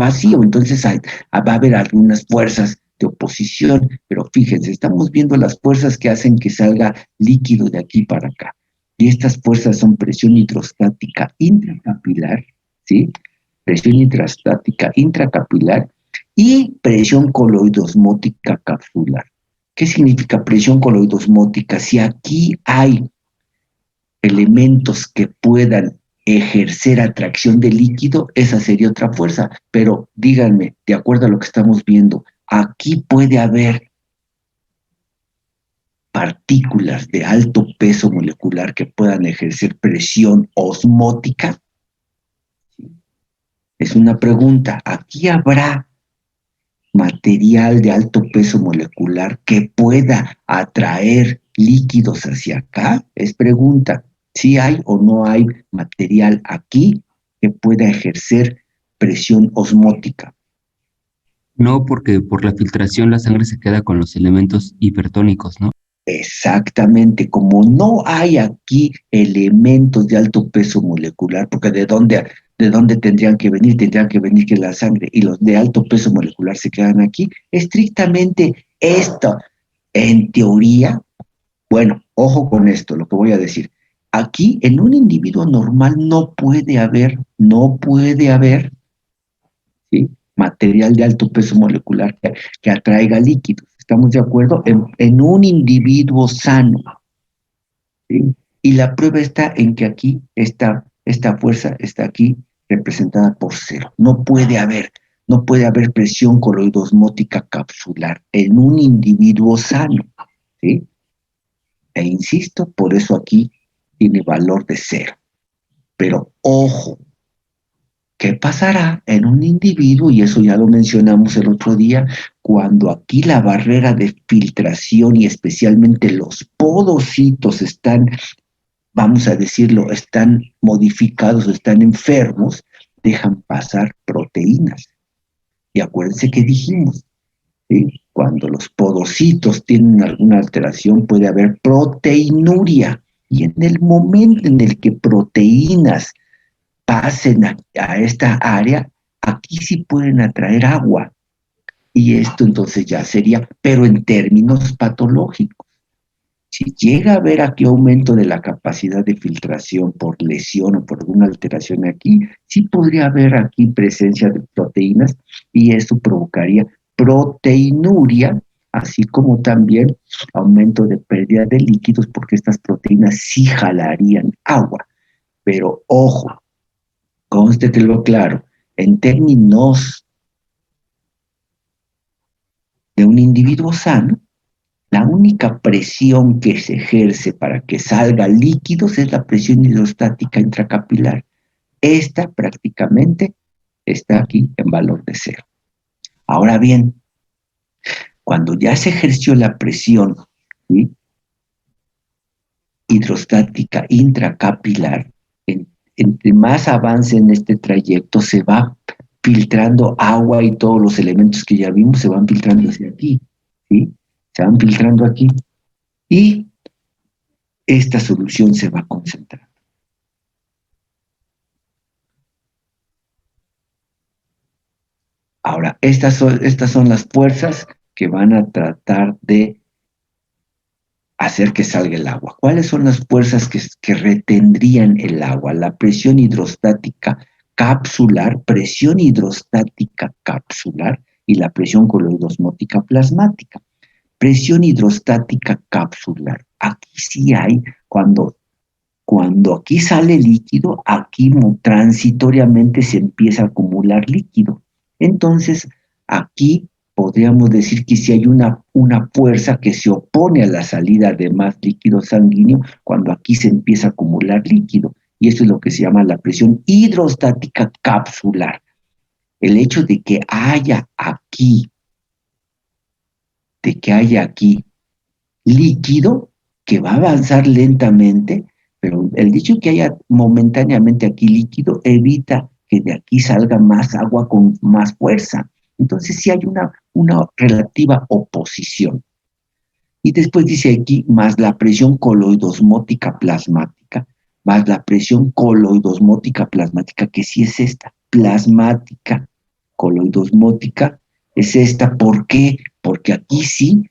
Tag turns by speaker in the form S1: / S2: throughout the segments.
S1: vacío, entonces va a haber algunas fuerzas de oposición, pero fíjense, estamos viendo las fuerzas que hacen que salga líquido de aquí para acá. Y estas fuerzas son presión hidrostática intracapilar, ¿sí? Presión hidrostática intracapilar y presión coloidosmótica capsular. ¿Qué significa presión coloidosmótica? Si aquí hay elementos que puedan ejercer atracción de líquido, esa sería otra fuerza. Pero díganme, de acuerdo a lo que estamos viendo, aquí puede haber partículas de alto peso molecular que puedan ejercer presión osmótica. Es una pregunta. Aquí habrá material de alto peso molecular que pueda atraer líquidos hacia acá. Es pregunta. Si hay o no hay material aquí que pueda ejercer presión osmótica.
S2: No, porque por la filtración la sangre se queda con los elementos hipertónicos, ¿no?
S1: Exactamente, como no hay aquí elementos de alto peso molecular, porque ¿de dónde tendrían que venir? Tendrían que venir que la sangre y los de alto peso molecular se quedan aquí. Estrictamente esto, en teoría, bueno, ojo con esto, lo que voy a decir. Aquí en un individuo normal no puede haber, ¿sí?, material de alto peso molecular que atraiga líquidos. ¿Estamos de acuerdo? En un individuo sano. ¿Sí? Y la prueba está en que aquí esta fuerza está aquí representada por cero. No puede haber presión coloidosmótica capsular en un individuo sano. ¿Sí? E insisto, por eso aquí tiene valor de cero. Pero ojo, ¿qué pasará en un individuo? Y eso ya lo mencionamos el otro día, cuando aquí la barrera de filtración y especialmente los podocitos están, vamos a decirlo, están modificados, están enfermos, dejan pasar proteínas. Y acuérdense que dijimos, ¿sí?, cuando los podocitos tienen alguna alteración puede haber proteinuria. Y en el momento en el que proteínas pasen a esta área, aquí sí pueden atraer agua. Y esto entonces ya sería, pero en términos patológicos. Si llega a haber aquí aumento de la capacidad de filtración por lesión o por alguna alteración aquí, sí podría haber aquí presencia de proteínas y eso provocaría proteinuria, así como también aumento de pérdida de líquidos porque estas proteínas sí jalarían agua. Pero ojo, conste que lo claro, en términos de un individuo sano, la única presión que se ejerce para que salga líquidos es la presión hidrostática intracapilar. Esta prácticamente está aquí en valor de cero. Ahora bien, cuando ya se ejerció la presión, ¿sí?, hidrostática intracapilar, entre más avance en este trayecto se va filtrando agua y todos los elementos que ya vimos se van filtrando hacia aquí, ¿sí? Se van filtrando aquí y esta solución se va concentrando. Ahora, estas son las fuerzas que van a tratar de hacer que salga el agua. ¿Cuáles son las fuerzas que retendrían el agua? La presión hidrostática capsular y la presión coloidosmótica plasmática. Presión hidrostática capsular. Aquí sí hay, cuando aquí sale líquido, aquí transitoriamente se empieza a acumular líquido. Entonces, aquí podríamos decir que si hay una fuerza que se opone a la salida de más líquido sanguíneo cuando aquí se empieza a acumular líquido. Y esto es lo que se llama la presión hidrostática capsular. El hecho de que haya aquí líquido que va a avanzar lentamente, pero el hecho de que haya momentáneamente aquí líquido evita que de aquí salga más agua con más fuerza. Entonces sí hay una relativa oposición. Y después dice aquí, más la presión coloidosmótica plasmática, más la presión coloidosmótica plasmática, que sí es esta, plasmática, coloidosmótica es esta. ¿Por qué? Porque aquí sí,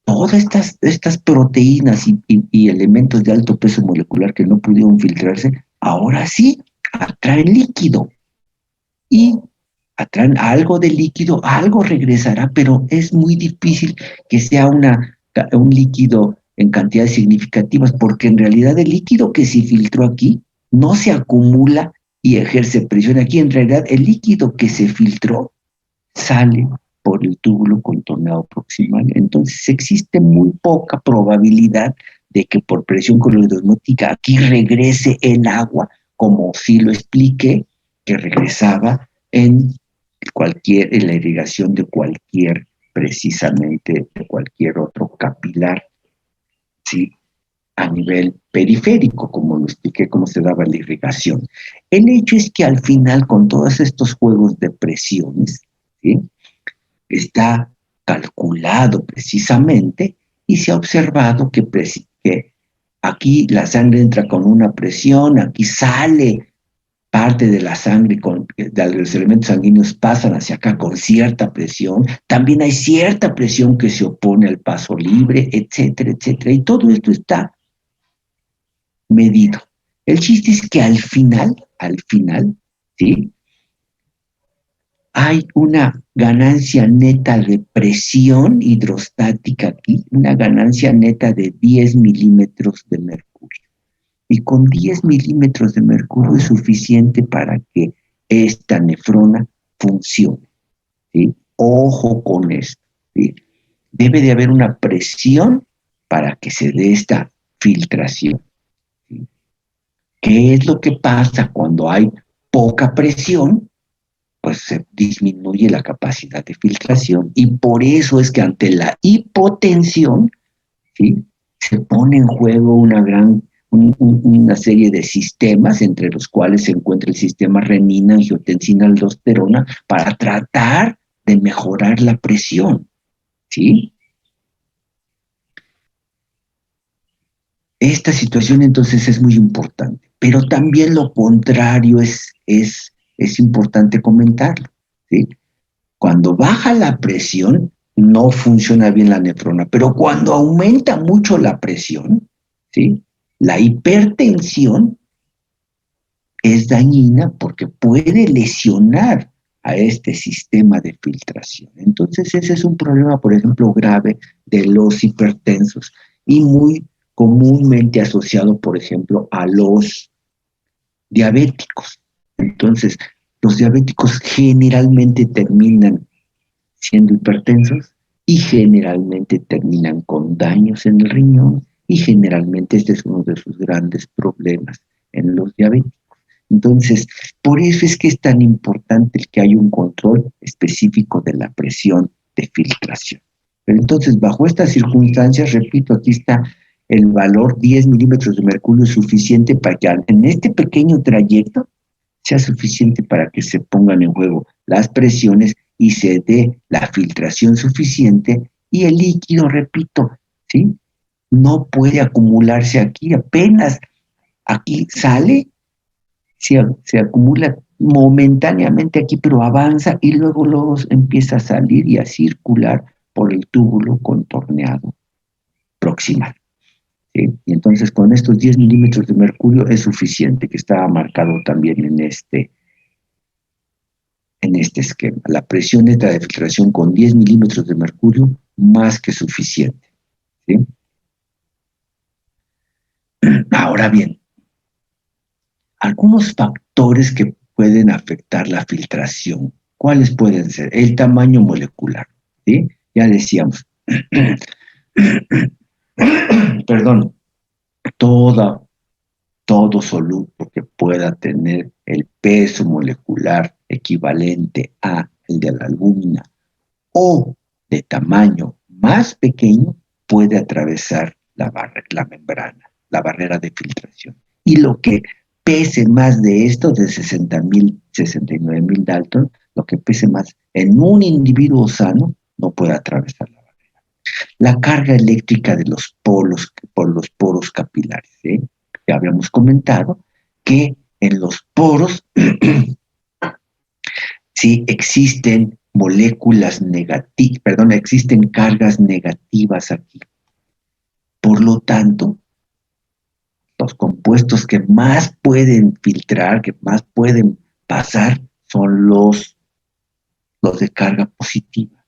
S1: todas estas proteínas y elementos de alto peso molecular que no pudieron filtrarse, ahora sí atraen líquido y atraen algo de líquido, algo regresará, pero es muy difícil que sea un líquido en cantidades significativas, porque en realidad el líquido que se filtró aquí no se acumula y ejerce presión aquí. En realidad el líquido que se filtró sale por el túbulo contorneado proximal. Entonces existe muy poca probabilidad de que por presión coloidosmótica aquí regrese el agua, como sí lo expliqué, que regresaba en la irrigación de cualquier, precisamente de cualquier otro capilar, ¿sí? A nivel periférico, como lo expliqué, cómo se daba la irrigación. El hecho es que al final, con todos estos juegos de presiones, ¿sí?, está calculado precisamente y se ha observado que aquí la sangre entra con una presión, aquí sale parte de la sangre, de los elementos sanguíneos pasan hacia acá con cierta presión, también hay cierta presión que se opone al paso libre, etcétera, etcétera, y todo esto está medido. El chiste es que al final, ¿sí?, hay una ganancia neta de presión hidrostática aquí, una ganancia neta de 10 milímetros de mercurio. Y con 10 milímetros de mercurio es suficiente para que esta nefrona funcione, ¿sí? Ojo con esto, ¿sí? Debe de haber una presión para que se dé esta filtración, ¿sí? ¿Qué es lo que pasa cuando hay poca presión? Pues se disminuye la capacidad de filtración. Y por eso es que ante la hipotensión, ¿sí?, se pone en juego una serie de sistemas, entre los cuales se encuentra el sistema renina, angiotensina, aldosterona, para tratar de mejorar la presión, ¿sí? Esta situación entonces es muy importante, pero también lo contrario es importante comentarlo, ¿sí? Cuando baja la presión, no funciona bien la nefrona, pero cuando aumenta mucho la presión, ¿sí?, la hipertensión es dañina porque puede lesionar a este sistema de filtración. Entonces ese es un problema, por ejemplo, grave de los hipertensos y muy comúnmente asociado, por ejemplo, a los diabéticos. Entonces, los diabéticos generalmente terminan siendo hipertensos y generalmente terminan con daños en el riñón y generalmente este es uno de sus grandes problemas en los diabéticos. Entonces, por eso es que es tan importante el que haya un control específico de la presión de filtración. Pero entonces, bajo estas circunstancias, repito, aquí está el valor 10 milímetros de mercurio suficiente para que en este pequeño trayecto sea suficiente para que se pongan en juego las presiones y se dé la filtración suficiente y el líquido, repito, ¿sí?, no puede acumularse aquí, apenas aquí sale, se acumula momentáneamente aquí, pero avanza y luego empieza a salir y a circular por el túbulo contorneado proximal, ¿sí? Y entonces con estos 10 milímetros de mercurio es suficiente, que estaba marcado también en este esquema. La presión neta de filtración con 10 milímetros de mercurio, más que suficiente, ¿sí? Ahora bien, algunos factores que pueden afectar la filtración, ¿cuáles pueden ser? El tamaño molecular, ¿sí? Ya decíamos, perdón, todo soluto que pueda tener el peso molecular equivalente a el de la albúmina o de tamaño más pequeño puede atravesar la membrana, la barrera de filtración. Y lo que pese más de esto, de 69.000 Dalton, lo que pese más en un individuo sano, no puede atravesar la barrera. La carga eléctrica de los polos, por los poros capilares, ¿eh? Ya habíamos comentado que en los poros Sí, existen moléculas negativas, perdón, existen cargas negativas aquí. Por lo tanto, los compuestos que más pueden filtrar, que más pueden pasar, son los de carga positiva.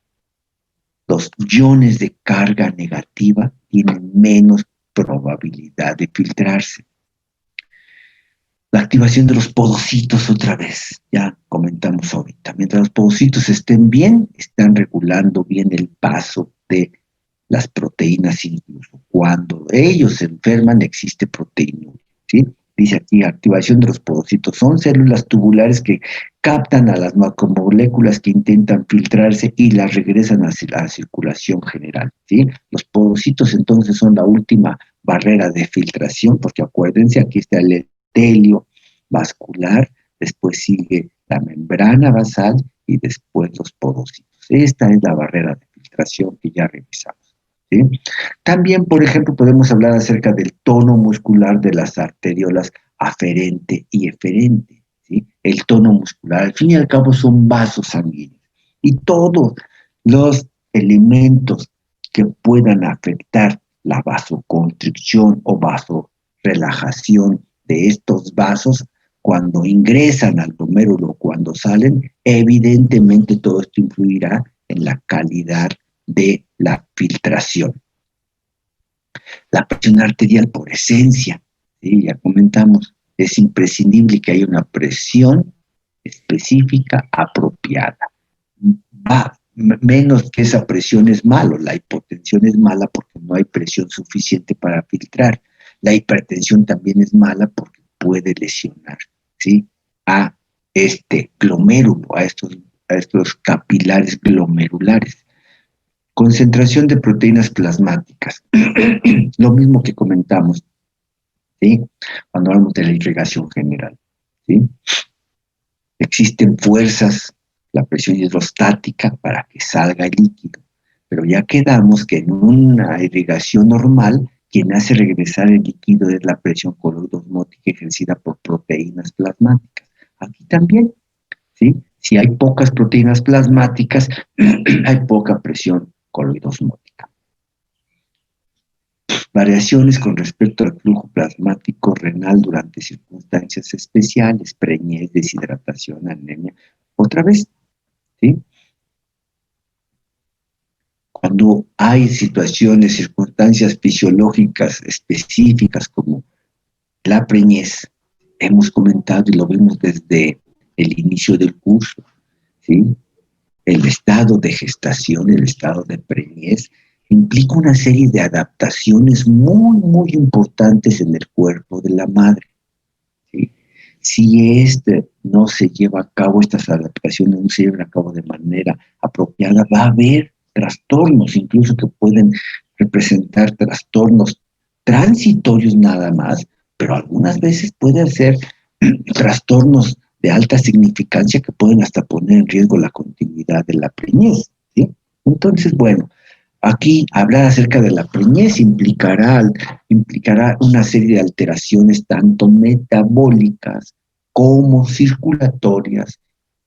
S1: Los iones de carga negativa tienen menos probabilidad de filtrarse. La activación de los podocitos otra vez, ya comentamos ahorita. Mientras los podocitos estén bien, están regulando bien el paso de las proteínas incluso. Cuando ellos se enferman, existe proteína, ¿sí? Dice aquí, activación de los podocitos. Son células tubulares que captan a las macromoléculas que intentan filtrarse y las regresan hacia la circulación general, ¿sí? Los podocitos entonces son la última barrera de filtración, porque acuérdense, aquí está el epitelio vascular, después sigue la membrana basal y después los podocitos. Esta es la barrera de filtración que ya revisamos. ¿Sí? También, por ejemplo, podemos hablar acerca del tono muscular de las arteriolas aferente y eferente. ¿Sí? El tono muscular, al fin y al cabo, son vasos sanguíneos. Y todos los elementos que puedan afectar la vasoconstricción o vasorelajación de estos vasos, cuando ingresan al glomérulo o cuando salen, evidentemente todo esto influirá en la calidad de la filtración. La presión arterial por esencia, ¿sí? Ya comentamos, es imprescindible que haya una presión específica apropiada. Menos que esa presión es malo, la hipotensión es mala porque no hay presión suficiente para filtrar. La hipertensión también es mala porque puede lesionar, ¿sí? A este glomérulo, a estos capilares glomerulares. Concentración de proteínas plasmáticas. Lo mismo que comentamos, ¿sí? Cuando hablamos de la irrigación general, ¿sí? Existen fuerzas, la presión hidrostática para que salga el líquido, pero ya quedamos que en una irrigación normal, quien hace regresar el líquido es la presión coloidosmótica ejercida por proteínas plasmáticas. Aquí también, ¿sí? Si hay pocas proteínas plasmáticas, hay poca presión coloidosmótica. Variaciones con respecto al flujo plasmático renal durante circunstancias especiales, preñez, deshidratación, anemia. Otra vez, ¿sí? Cuando hay situaciones, circunstancias fisiológicas específicas como la preñez, hemos comentado y lo vimos desde el inicio del curso, ¿sí? El estado de gestación, el estado de preñez, implica una serie de adaptaciones muy, muy importantes en el cuerpo de la madre. ¿Sí? Si no se lleva a cabo, estas adaptaciones no se llevan a cabo de manera apropiada, va a haber trastornos, incluso que pueden representar trastornos transitorios nada más, pero algunas veces puede ser trastornos de alta significancia que pueden hasta poner en riesgo la continuidad de la preñez. ¿Sí? Entonces, bueno, aquí hablar acerca de la preñez implicará una serie de alteraciones tanto metabólicas como circulatorias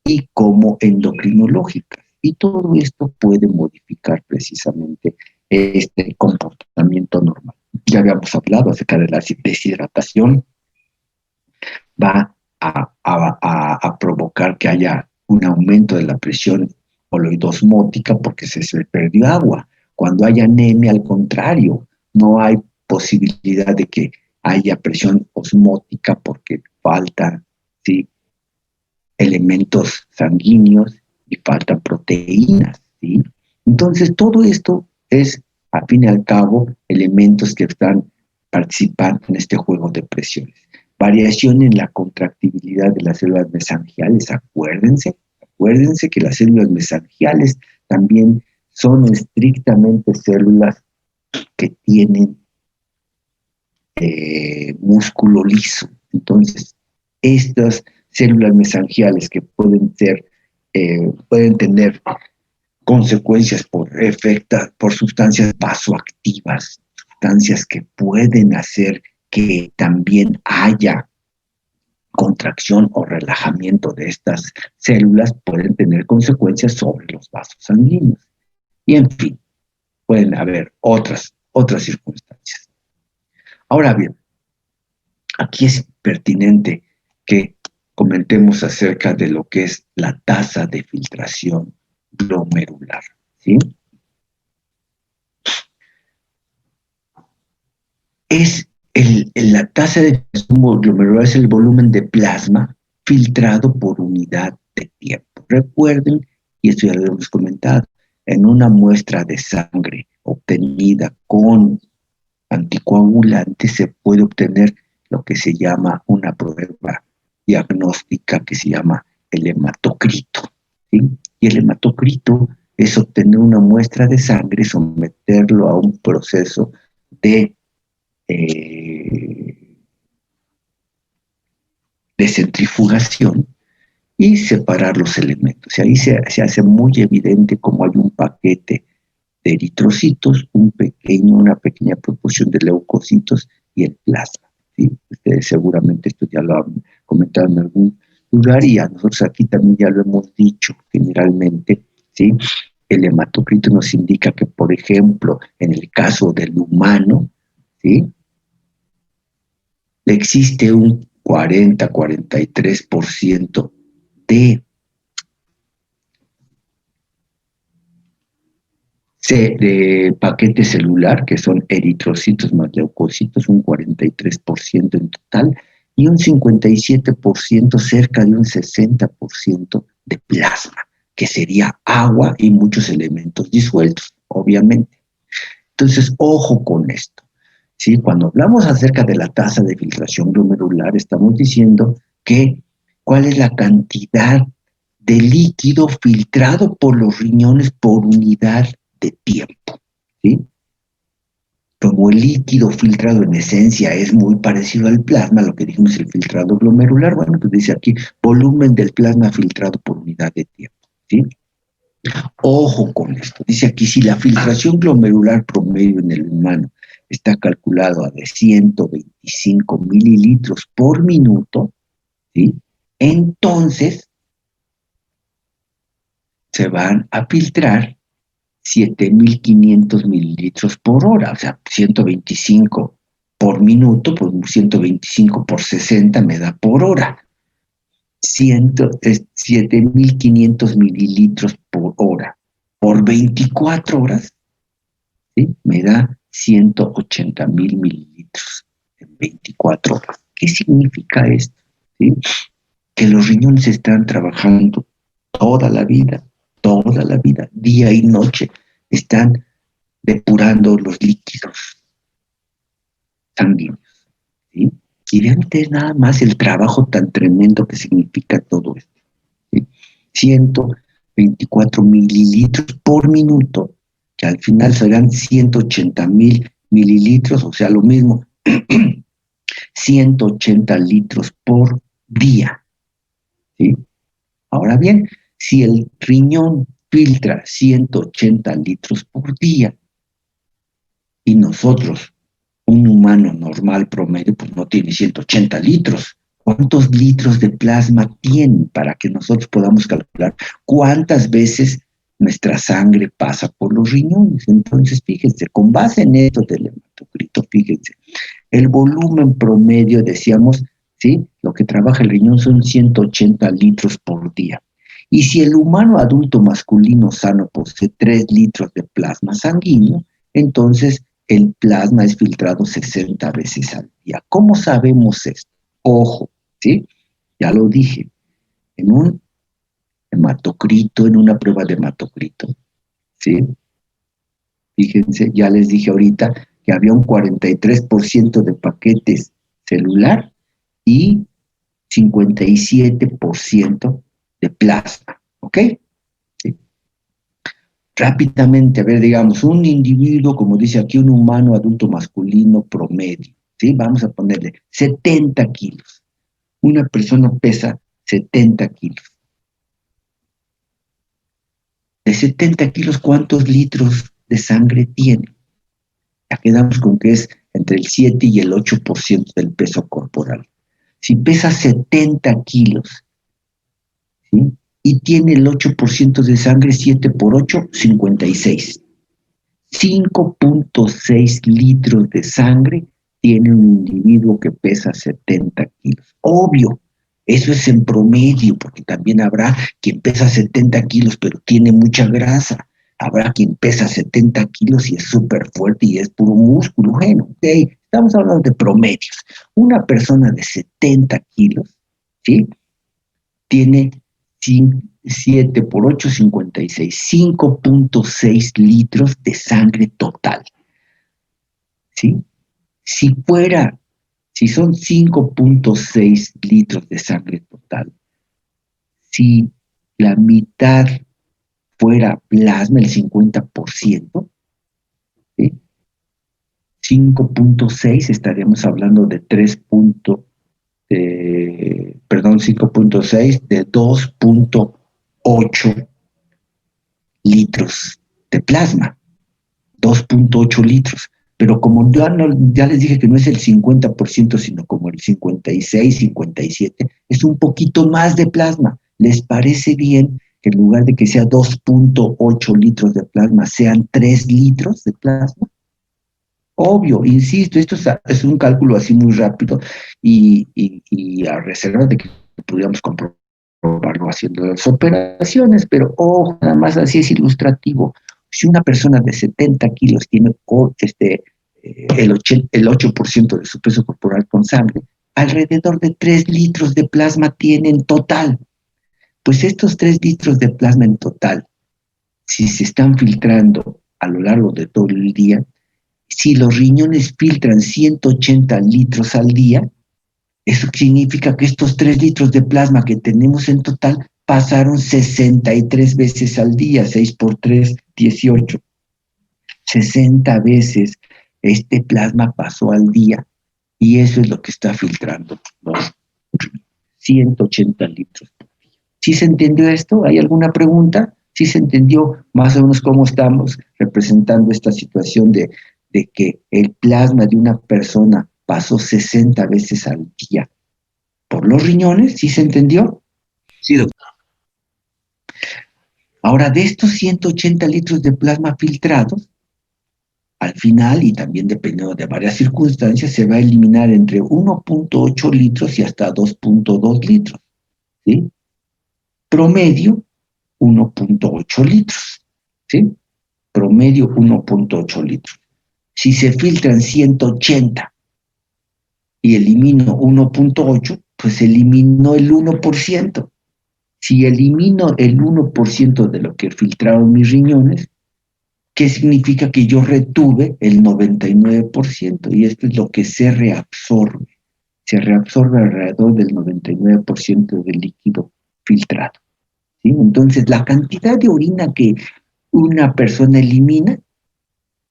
S1: y como endocrinológicas. Y todo esto puede modificar precisamente este comportamiento normal. Ya habíamos hablado acerca de la deshidratación, va a provocar que haya un aumento de la presión coloidosmótica porque se perdió agua. Cuando hay anemia, al contrario, no hay posibilidad de que haya presión osmótica porque faltan, ¿sí?, elementos sanguíneos y faltan proteínas, ¿sí? Entonces, todo esto es, a fin y al cabo, elementos que están participando en este juego de presiones. Variación en la contractibilidad de las células mesangiales. Acuérdense que las células mesangiales también son estrictamente células que tienen músculo liso. Entonces, estas células mesangiales que pueden tener consecuencias por sustancias vasoactivas, sustancias que pueden hacer que también haya contracción o relajamiento de estas células pueden tener consecuencias sobre los vasos sanguíneos. Y en fin, pueden haber otras circunstancias. Ahora bien, aquí es pertinente que comentemos acerca de lo que es la tasa de filtración glomerular, ¿sí? La tasa de filtración glomerular es el volumen de plasma filtrado por unidad de tiempo. Recuerden, y esto ya lo hemos comentado, en una muestra de sangre obtenida con anticoagulantes se puede obtener lo que se llama una prueba diagnóstica que se llama el hematocrito, ¿sí? Y el hematocrito es obtener una muestra de sangre, someterlo a un proceso de centrifugación y separar los elementos. Y ahí se hace muy evidente cómo hay un paquete de eritrocitos, una pequeña proporción de leucocitos y el plasma, ¿sí? Ustedes seguramente esto ya lo han comentado en algún lugar y a nosotros aquí también ya lo hemos dicho generalmente, ¿sí? El hematocrito nos indica que, por ejemplo, en el caso del humano, ¿sí? Existe un 43% de paquete celular, que son eritrocitos más leucocitos, un 43% en total, y un 57%, cerca de un 60% de plasma, que sería agua y muchos elementos disueltos, obviamente. Entonces, ojo con esto. ¿Sí? Cuando hablamos acerca de la tasa de filtración glomerular, estamos diciendo que cuál es la cantidad de líquido filtrado por los riñones por unidad de tiempo, ¿sí? Como el líquido filtrado en esencia es muy parecido al plasma, lo que dijimos el filtrado glomerular, bueno, pues dice aquí volumen del plasma filtrado por unidad de tiempo, ¿sí? Ojo con esto, dice aquí si la filtración glomerular promedio en el humano está calculado a de 125 mililitros por minuto, ¿sí? Entonces se van a filtrar 7.500 mililitros por hora, o sea, 125 por minuto, pues 125 por 60 me da por hora. 7.500 mililitros por hora. Por 24 horas, ¿sí? Me da 180.000 mililitros en 24 horas. ¿Qué significa esto? ¿Sí? Que los riñones están trabajando toda la vida, día y noche, están depurando los líquidos sanguíneos, ¿sí? Y vean ustedes nada más el trabajo tan tremendo que significa todo esto, ¿sí? 124 mililitros por minuto, que al final serán 180.000 mililitros, o sea, lo mismo, 180 litros por día, ¿sí? Ahora bien, si el riñón filtra 180 litros por día y nosotros, un humano normal promedio, pues no tiene 180 litros. ¿Cuántos litros de plasma tienen para que nosotros podamos calcular cuántas veces nuestra sangre pasa por los riñones? Entonces, fíjense, con base en esto del hematocrito, fíjense, el volumen promedio, decíamos, ¿sí? Lo que trabaja el riñón son 180 litros por día. Y si el humano adulto masculino sano posee 3 litros de plasma sanguíneo, entonces el plasma es filtrado 60 veces al día. ¿Cómo sabemos esto? Ojo, ¿sí? Ya lo dije, en un hematocrito, en una prueba de hematocrito, ¿sí? Fíjense, ya les dije ahorita que había un 43% de paquetes celular y 57% de plasma, ¿ok? Sí. Rápidamente, a ver, digamos, un individuo, como dice aquí, un humano adulto masculino promedio, ¿sí? Vamos a ponerle 70 kilos. Una persona pesa 70 kilos. De 70 kilos, ¿cuántos litros de sangre tiene? Ya quedamos con que es entre el 7 y el 8% del peso corporal. Si pesa 70 kilos, ¿sí? Y tiene el 8% de sangre, 7 por 8, 56. 5.6 litros de sangre tiene un individuo que pesa 70 kilos. Obvio, eso es en promedio, porque también habrá quien pesa 70 kilos pero tiene mucha grasa. Habrá quien pesa 70 kilos y es súper fuerte y es puro músculo. Bueno, okay, estamos hablando de promedios. Una persona de 70 kilos, ¿sí? Tiene 7 por 8, 56, 5.6 litros de sangre total. ¿Sí? Si fuera, si son 5.6 litros de sangre total, si la mitad fuera plasma, el 50%, ¿sí? 5.6 estaríamos hablando de 5.6 de 2.8 litros de plasma, 2.8 litros. Pero como ya les dije que no es el 50%, sino como el 56, 57, es un poquito más de plasma. ¿Les parece bien que en lugar de que sea 2.8 litros de plasma, sean 3 litros de plasma? Obvio, insisto, esto es un cálculo así muy rápido y a reserva de que pudiéramos comprobarlo haciendo las operaciones, pero ojo, nada más así es ilustrativo. Si una persona de 70 kilos tiene el 8% de su peso corporal con sangre, alrededor de 3 litros de plasma tiene en total. Pues estos 3 litros de plasma en total, si se están filtrando a lo largo de todo el día, si los riñones filtran 180 litros al día, eso significa que estos 3 litros de plasma que tenemos en total pasaron 63 veces al día, 6 por 3, 18. 60 veces este plasma pasó al día y eso es lo que está filtrando los 180 litros. ¿Sí se entendió esto? ¿Hay alguna pregunta? ¿Sí se entendió más o menos cómo estamos representando esta situación de que el plasma de una persona pasó 60 veces al día por los riñones? ¿Sí se entendió?
S2: Sí, doctor.
S1: Ahora, de estos 180 litros de plasma filtrados, al final, y también dependiendo de varias circunstancias, se va a eliminar entre 1.8 litros y hasta 2.2 litros. ¿Sí? Promedio, 1.8 litros. ¿Sí? Promedio, 1.8 litros. Si se filtran 180 y elimino 1.8, pues elimino el 1%. Si elimino el 1% de lo que filtraron mis riñones, ¿qué significa? Que yo retuve el 99%, y esto es lo que se reabsorbe. Se reabsorbe alrededor del 99% del líquido filtrado. ¿Sí? Entonces, la cantidad de orina que una persona elimina,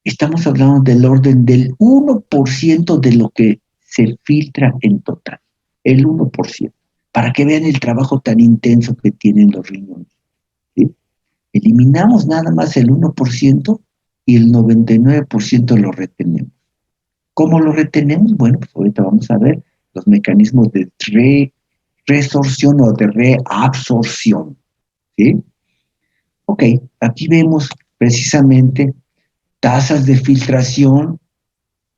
S1: estamos hablando del orden del 1% de lo que se filtra en total. El 1%. Para que vean el trabajo tan intenso que tienen los riñones. ¿Sí? Eliminamos nada más el 1% y el 99% lo retenemos. ¿Cómo lo retenemos? Bueno, pues ahorita vamos a ver los mecanismos de resorción o de reabsorción. ¿Sí? Ok, aquí vemos precisamente tasas de filtración,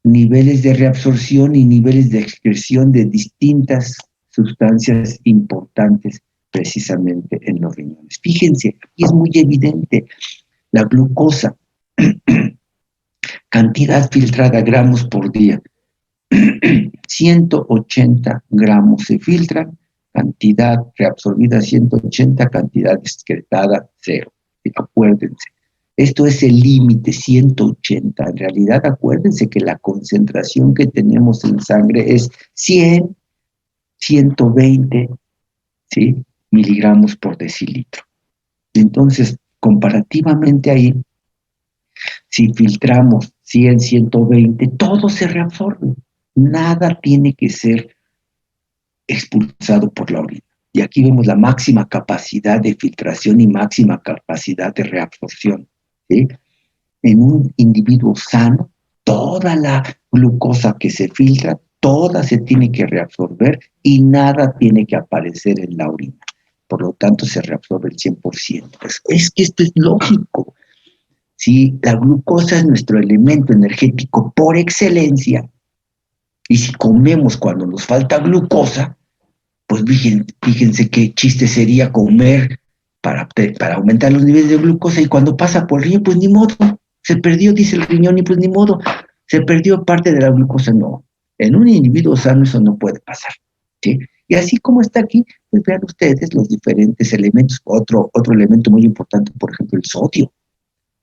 S1: niveles de reabsorción y niveles de excreción de distintas sustancias importantes precisamente en los riñones. Fíjense, aquí es muy evidente la glucosa, cantidad filtrada gramos por día. 180 gramos se filtran, cantidad reabsorbida 180, cantidad excretada 0. Acuérdense, esto es el límite, 180. En realidad, acuérdense que la concentración que tenemos en sangre es 100, 120, ¿sí? miligramos por decilitro. Entonces, comparativamente ahí, si filtramos 100, 120, todo se reabsorbe. Nada tiene que ser expulsado por la orina. Y aquí vemos la máxima capacidad de filtración y máxima capacidad de reabsorción. ¿Sí? En un individuo sano, toda la glucosa que se filtra toda se tiene que reabsorber y nada tiene que aparecer en la orina. Por lo tanto, se reabsorbe el 100%. Es que esto es lógico. Si la glucosa es nuestro elemento energético por excelencia, y si comemos cuando nos falta glucosa, pues fíjense qué chiste sería comer para aumentar los niveles de glucosa, y cuando pasa por el riñón, pues ni modo, se perdió, dice el riñón, y pues ni modo, se perdió parte de la glucosa. No, en un individuo sano eso no puede pasar, ¿sí? Y así como está aquí, pues vean ustedes los diferentes elementos. Otro elemento muy importante, por ejemplo, el sodio.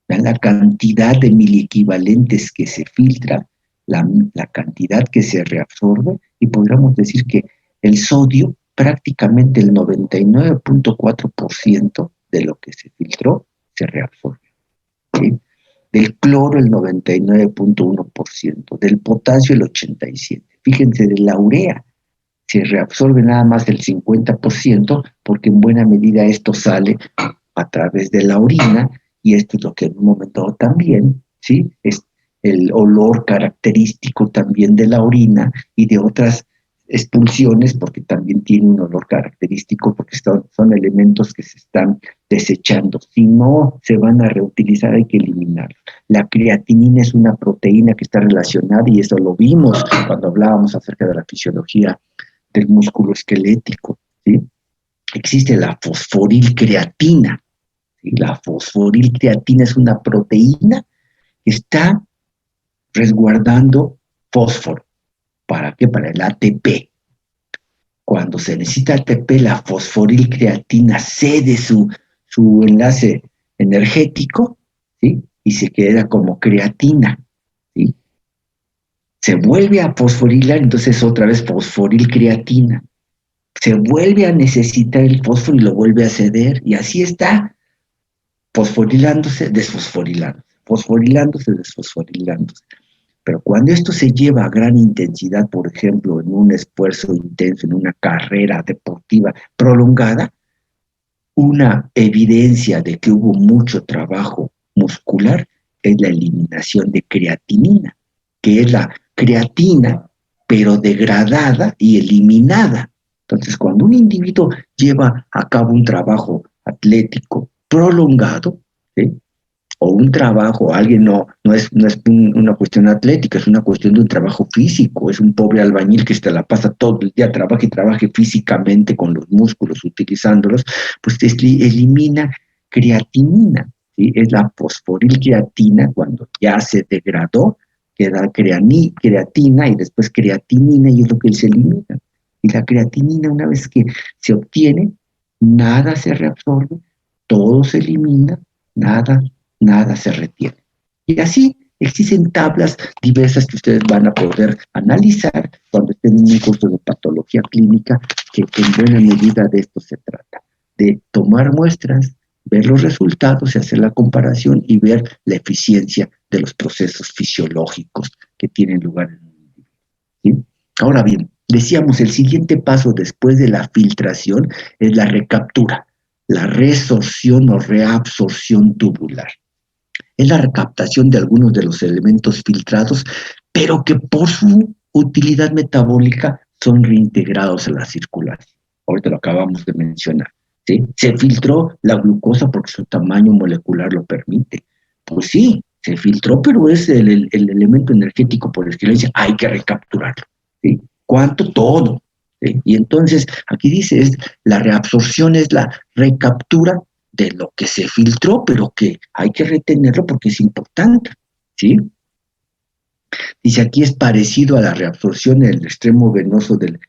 S1: Vean la cantidad de miliequivalentes que se filtra, la cantidad que se reabsorbe, y podríamos decir que el sodio, prácticamente el 99.4% de lo que se filtró, se reabsorbe, ¿sí? Del cloro el 99.1%, del potasio el 87%. Fíjense, de la urea se reabsorbe nada más el 50%, porque en buena medida esto sale a través de la orina, y esto es lo que en un momento dado también, ¿sí? Es el olor característico también de la orina y de otras expulsiones, porque también tiene un olor característico, porque son elementos que se están desechando. Si no se van a reutilizar, hay que eliminarlos. La creatinina es una proteína que está relacionada, y eso lo vimos cuando hablábamos acerca de la fisiología del músculo esquelético, ¿sí? Existe la fosforilcreatina. ¿Sí? La fosforilcreatina es una proteína que está resguardando fósforo. ¿Para qué? Para el ATP. Cuando se necesita ATP, la fosforilcreatina cede su enlace energético, ¿sí? Y se queda como creatina, ¿sí? Se vuelve a fosforilar, entonces otra vez fosforilcreatina. Se vuelve a necesitar el fósforo y lo vuelve a ceder, y así está, fosforilándose, desfosforilándose, fosforilándose, desfosforilándose. Pero cuando esto se lleva a gran intensidad, por ejemplo, en un esfuerzo intenso, en una carrera deportiva prolongada, una evidencia de que hubo mucho trabajo muscular es la eliminación de creatinina, que es la creatina, pero degradada y eliminada. Entonces, cuando un individuo lleva a cabo un trabajo atlético prolongado, ¿sí? O un trabajo, alguien no es una cuestión atlética, es una cuestión de un trabajo físico, es un pobre albañil que se la pasa todo el día, trabaja y trabaja físicamente con los músculos, utilizándolos, pues elimina creatinina, ¿sí? Es la fosforilcreatina, cuando ya se degradó, queda creatina y después creatinina, y es lo que se elimina. Y la creatinina, una vez que se obtiene, nada se reabsorbe, todo se elimina, nada se retiene. Y así existen tablas diversas que ustedes van a poder analizar cuando estén en un curso de patología clínica, que en buena medida de esto se trata, de tomar muestras, ver los resultados y hacer la comparación y ver la eficiencia de los procesos fisiológicos que tienen lugar en un individuo, ¿sí? Ahora bien, decíamos, el siguiente paso después de la filtración es la recaptura, la resorción o reabsorción tubular. Es la recaptación de algunos de los elementos filtrados, pero que por su utilidad metabólica son reintegrados a la circulación. Ahorita lo acabamos de mencionar, ¿sí? Se filtró la glucosa porque su tamaño molecular lo permite. Pues sí, se filtró, pero es el elemento energético por excelencia, hay que recapturarlo, ¿sí? ¿Cuánto? Todo, ¿sí? Y entonces, aquí dice, la reabsorción es la recaptura de lo que se filtró, pero que hay que retenerlo porque es importante, ¿sí? Dice, aquí es parecido a la reabsorción en el extremo venoso del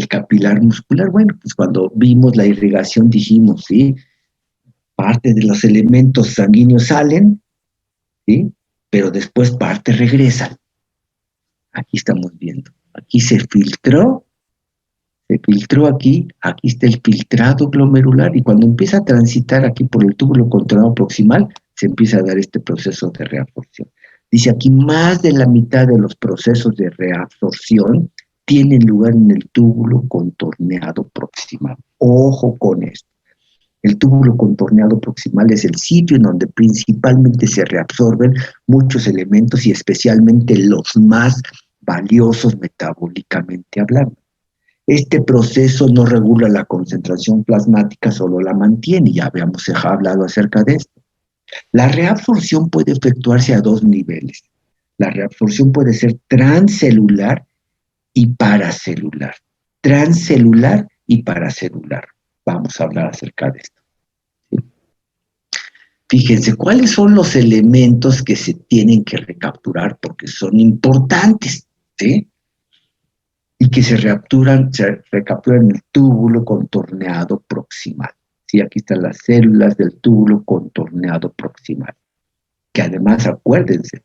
S1: capilar muscular. Bueno, pues cuando vimos la irrigación dijimos, ¿sí? Parte de los elementos sanguíneos salen, ¿sí? Pero después parte regresan. Aquí estamos viendo. Aquí se filtró aquí está el filtrado glomerular, y cuando empieza a transitar aquí por el túbulo contorneado proximal, se empieza a dar este proceso de reabsorción. Dice aquí, más de la mitad de los procesos de reabsorción tienen lugar en el túbulo contorneado proximal. Ojo con esto. El túbulo contorneado proximal es el sitio en donde principalmente se reabsorben muchos elementos, y especialmente los más valiosos metabólicamente hablando. Este proceso no regula la concentración plasmática, solo la mantiene, ya habíamos hablado acerca de esto. La reabsorción puede efectuarse a dos niveles. La reabsorción puede ser transcelular y paracelular. Transcelular y paracelular. Vamos a hablar acerca de esto. ¿Sí? Fíjense, ¿cuáles son los elementos que se tienen que recapturar? Porque son importantes, ¿sí? Y que se recapturan en el túbulo contorneado proximal. Sí, aquí están las células del túbulo contorneado proximal. Que además, acuérdense,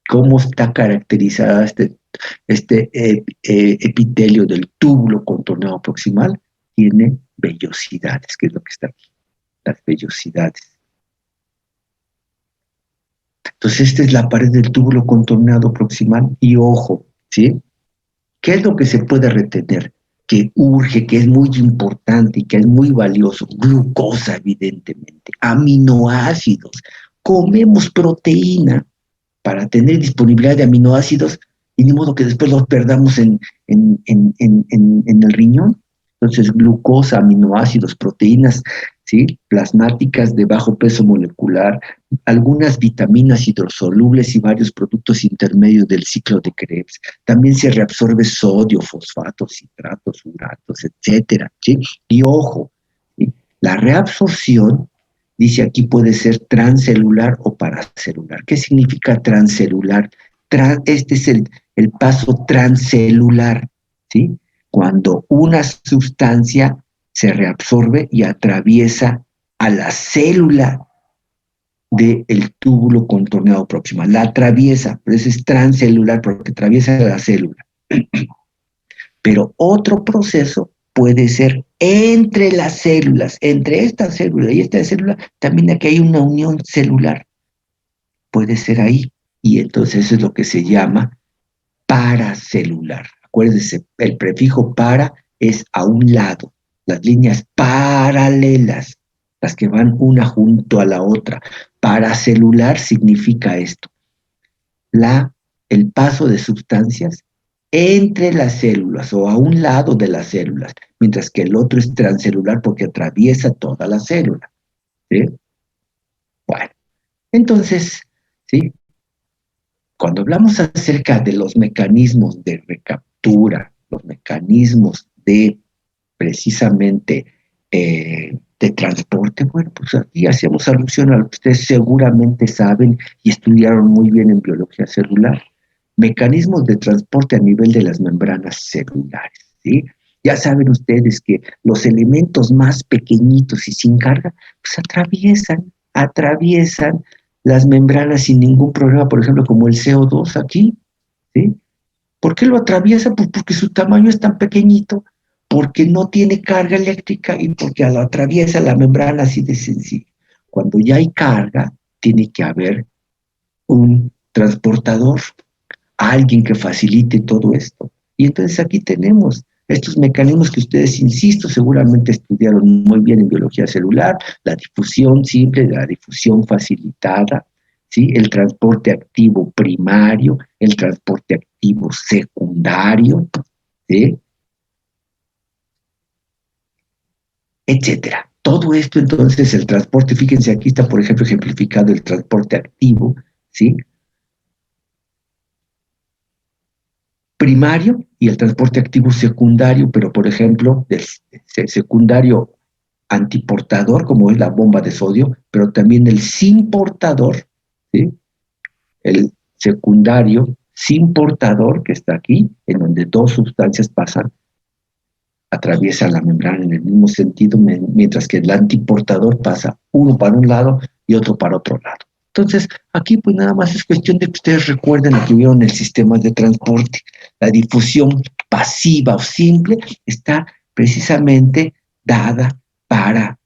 S1: cómo está caracterizada este epitelio del túbulo contorneado proximal. Tiene vellosidades, que es lo que está aquí, las vellosidades. Entonces, esta es la pared del túbulo contorneado proximal y ojo, ¿sí? ¿Qué es lo que se puede retener? Que urge, que es muy importante y que es muy valioso. Glucosa, evidentemente. Aminoácidos. Comemos proteína para tener disponibilidad de aminoácidos y ni modo que después los perdamos en el riñón. Entonces, glucosa, aminoácidos, proteínas, ¿sí? Plasmáticas de bajo peso molecular, algunas vitaminas hidrosolubles y varios productos intermedios del ciclo de Krebs. También se reabsorbe sodio, fosfatos, citratos, uratos, etcétera, ¿sí? Y ojo, ¿sí? La reabsorción, dice aquí, puede ser transcelular o paracelular. ¿Qué significa transcelular? Este es el paso transcelular, ¿sí? Cuando una sustancia se reabsorbe y atraviesa a la célula del túbulo contorneado proximal. La atraviesa, por eso es transcelular, porque atraviesa la célula. Pero otro proceso puede ser entre las células, entre esta célula y esta célula, también aquí hay una unión celular. Puede ser ahí. Y entonces eso es lo que se llama paracelular. Acuérdense, el prefijo para es a un lado, las líneas paralelas, las que van una junto a la otra. Paracelular significa esto, el paso de sustancias entre las células o a un lado de las células, mientras que el otro es transcelular porque atraviesa toda la célula. ¿Sí? Bueno, entonces, ¿sí? Cuando hablamos acerca de los mecanismos de recaptura, los mecanismos de precisamente de transporte, bueno, pues aquí hacemos alusión a lo que ustedes seguramente saben y estudiaron muy bien en biología celular. Mecanismos de transporte a nivel de las membranas celulares, ¿sí? Ya saben ustedes que los elementos más pequeñitos y sin carga, pues atraviesan las membranas sin ningún problema, por ejemplo, como el CO2 aquí, ¿sí? ¿Por qué lo atraviesa? Pues porque su tamaño es tan pequeñito, porque no tiene carga eléctrica y porque lo atraviesa la membrana así de sencillo. Cuando ya hay carga, tiene que haber un transportador, alguien que facilite todo esto. Y entonces aquí tenemos estos mecanismos que ustedes, insisto, seguramente estudiaron muy bien en biología celular, la difusión simple, la difusión facilitada, ¿sí? El transporte activo primario, el transporte activo secundario, ¿sí? Etcétera. Todo esto entonces, el transporte, fíjense, aquí está, por ejemplo, ejemplificado el transporte activo, ¿sí? Primario y el transporte activo secundario, pero por ejemplo, del secundario antiportador, como es la bomba de sodio, pero también el sin portador, ¿sí? El secundario sin portador, que está aquí, en donde dos sustancias pasan, atraviesan la membrana en el mismo sentido, mientras que el antiportador pasa uno para un lado y otro para otro lado. Entonces, aquí pues nada más es cuestión de que ustedes recuerden lo que vieron en el sistema de transporte. La difusión pasiva o simple está precisamente dada para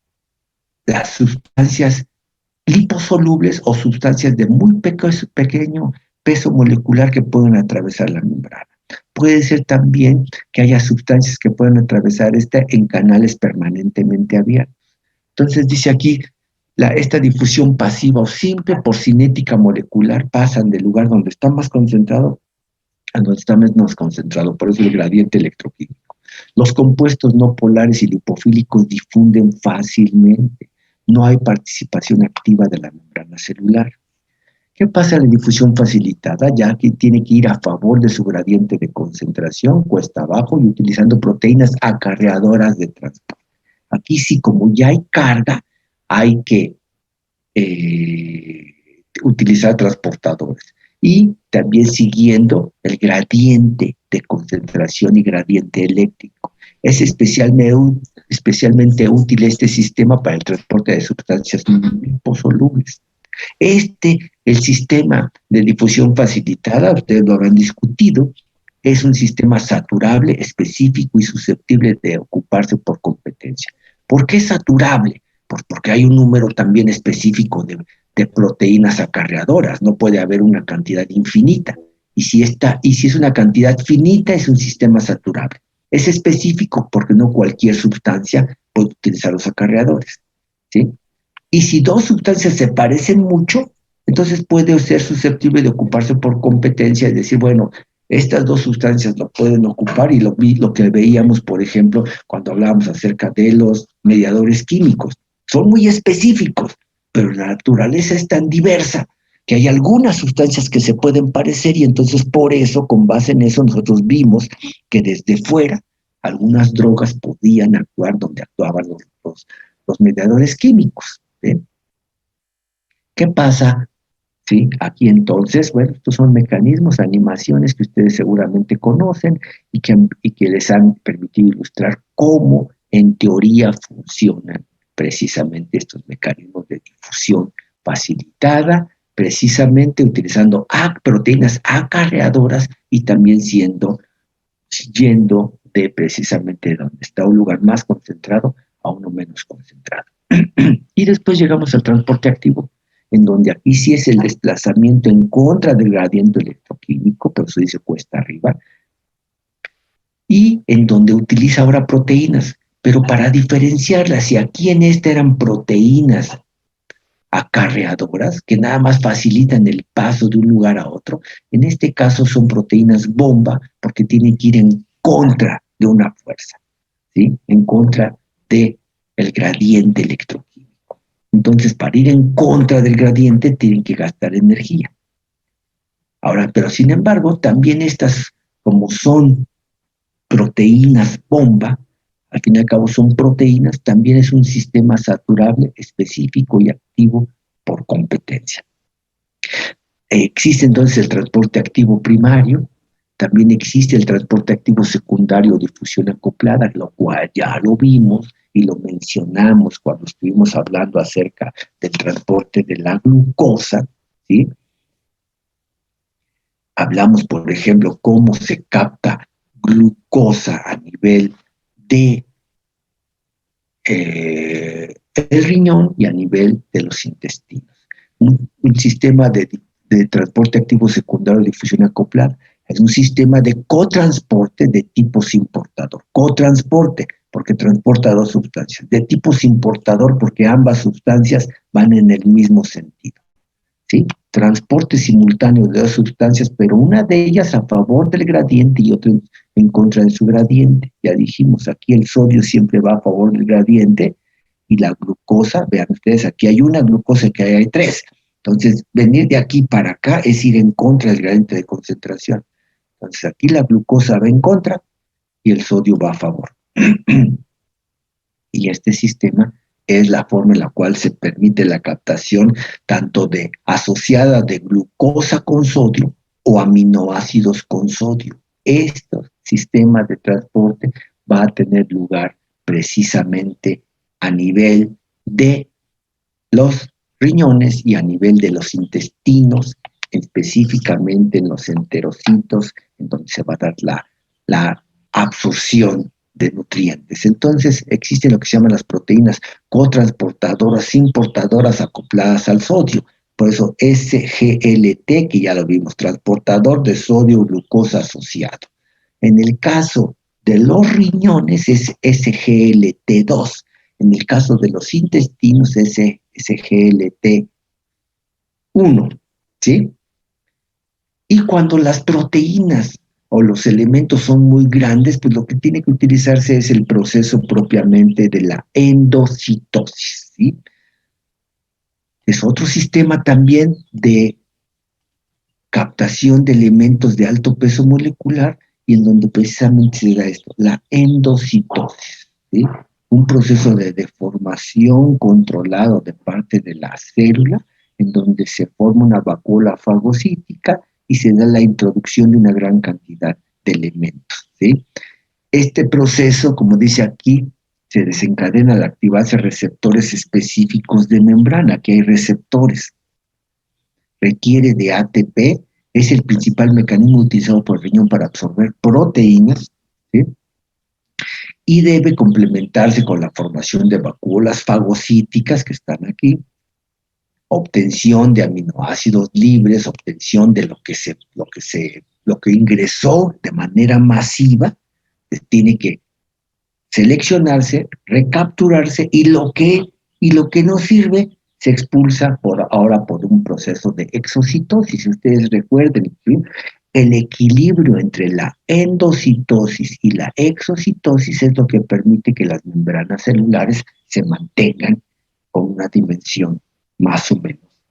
S1: las sustancias liposolubles o sustancias de muy pequeño peso molecular que pueden atravesar la membrana. Puede ser también que haya sustancias que puedan atravesar esta en canales permanentemente abiertos. Entonces dice aquí, esta difusión pasiva o simple por cinética molecular pasan del lugar donde está más concentrado donde está menos concentrado, por eso el gradiente electroquímico. Los compuestos no polares y lipofílicos difunden fácilmente. No hay participación activa de la membrana celular. ¿Qué pasa en la difusión facilitada? Ya que tiene que ir a favor de su gradiente de concentración, cuesta abajo y utilizando proteínas acarreadoras de transporte. Aquí sí, como ya hay carga, hay que utilizar transportadores. Y también siguiendo el gradiente de concentración y gradiente eléctrico. Es especialmente útil este sistema para el transporte de sustancias liposolubles. El sistema de difusión facilitada, ustedes lo habrán discutido, es un sistema saturable, específico y susceptible de ocuparse por competencia. ¿Por qué saturable? Pues porque hay un número también específico de proteínas acarreadoras, no puede haber una cantidad infinita. Y si es una cantidad finita, es un sistema saturable. Es específico porque no cualquier sustancia puede utilizar los acarreadores, ¿sí? Y si dos sustancias se parecen mucho, entonces puede ser susceptible de ocuparse por competencia y decir, bueno, estas dos sustancias lo pueden ocupar y lo que veíamos, por ejemplo, cuando hablábamos acerca de los mediadores químicos. Son muy específicos, pero la naturaleza es tan diversa que hay algunas sustancias que se pueden parecer y entonces por eso, con base en eso, nosotros vimos que desde fuera algunas drogas podían actuar donde actuaban los mediadores químicos. ¿Sí? ¿Qué pasa? ¿Sí? Aquí entonces, bueno, estos son mecanismos, animaciones que ustedes seguramente conocen y que les han permitido ilustrar cómo en teoría funcionan precisamente estos mecanismos de difusión facilitada, precisamente utilizando proteínas acarreadoras y también yendo de precisamente donde está un lugar más concentrado a uno menos concentrado. Y después llegamos al transporte activo, en donde aquí sí es el desplazamiento en contra del gradiente electroquímico, por eso dice cuesta arriba, y en donde utiliza ahora proteínas, pero para diferenciarlas, si aquí en esta eran proteínas acarreadoras que nada más facilitan el paso de un lugar a otro, en este caso son proteínas bomba porque tienen que ir en contra de una fuerza, ¿sí? En contra del gradiente electroquímico. Entonces, para ir en contra del gradiente tienen que gastar energía. Ahora, pero sin embargo, también estas, como son proteínas bomba, al fin y al cabo son proteínas, también es un sistema saturable, específico y activo por competencia. Existe entonces el transporte activo primario, también existe el transporte activo secundario o difusión acoplada, lo cual ya lo vimos y lo mencionamos cuando estuvimos hablando acerca del transporte de la glucosa, ¿sí? Hablamos, por ejemplo, cómo se capta glucosa a nivel de el riñón y a nivel de los intestinos. Un sistema de transporte activo secundario de difusión acoplada es un sistema de cotransporte de tipo importador. Cotransporte, porque transporta dos sustancias. De tipo importador, porque ambas sustancias van en el mismo sentido. ¿Sí? Transporte simultáneo de dos sustancias, pero una de ellas a favor del gradiente y otra en contra de su gradiente. Ya dijimos, aquí el sodio siempre va a favor del gradiente y la glucosa, vean ustedes, aquí hay una glucosa que hay tres. Entonces, venir de aquí para acá es ir en contra del gradiente de concentración. Entonces, aquí la glucosa va en contra y el sodio va a favor. Y este sistema es la forma en la cual se permite la captación tanto de asociada de glucosa con sodio o aminoácidos con sodio. Este sistema de transporte va a tener lugar precisamente a nivel de los riñones y a nivel de los intestinos, específicamente en los enterocitos, en donde se va a dar la absorción de nutrientes. Entonces, existen lo que se llaman las proteínas cotransportadoras, importadoras acopladas al sodio. Por eso SGLT, que ya lo vimos, transportador de sodio glucosa asociado. En el caso de los riñones es SGLT2. En el caso de los intestinos es SGLT1. ¿Sí? Y cuando las proteínas o los elementos son muy grandes, pues lo que tiene que utilizarse es el proceso propiamente de la endocitosis, ¿sí? Es otro sistema también de captación de elementos de alto peso molecular y en donde precisamente se da esto, la endocitosis, ¿sí? Un proceso de deformación controlado de parte de la célula, en donde se forma una vacuola fagocítica y se da la introducción de una gran cantidad de elementos, ¿sí? Este proceso, como dice aquí, se desencadena al activarse receptores específicos de membrana, que hay receptores, requiere de ATP, es el principal mecanismo utilizado por el riñón para absorber proteínas, ¿sí? Y debe complementarse con la formación de vacuolas fagocíticas que están aquí, obtención de aminoácidos libres, obtención de lo que ingresó de manera masiva, tiene que seleccionarse, recapturarse y lo que no sirve se expulsa ahora por un proceso de exocitosis. Si ustedes recuerden, ¿sí? El equilibrio entre la endocitosis y la exocitosis es lo que permite que las membranas celulares se mantengan con una dimensión más o menos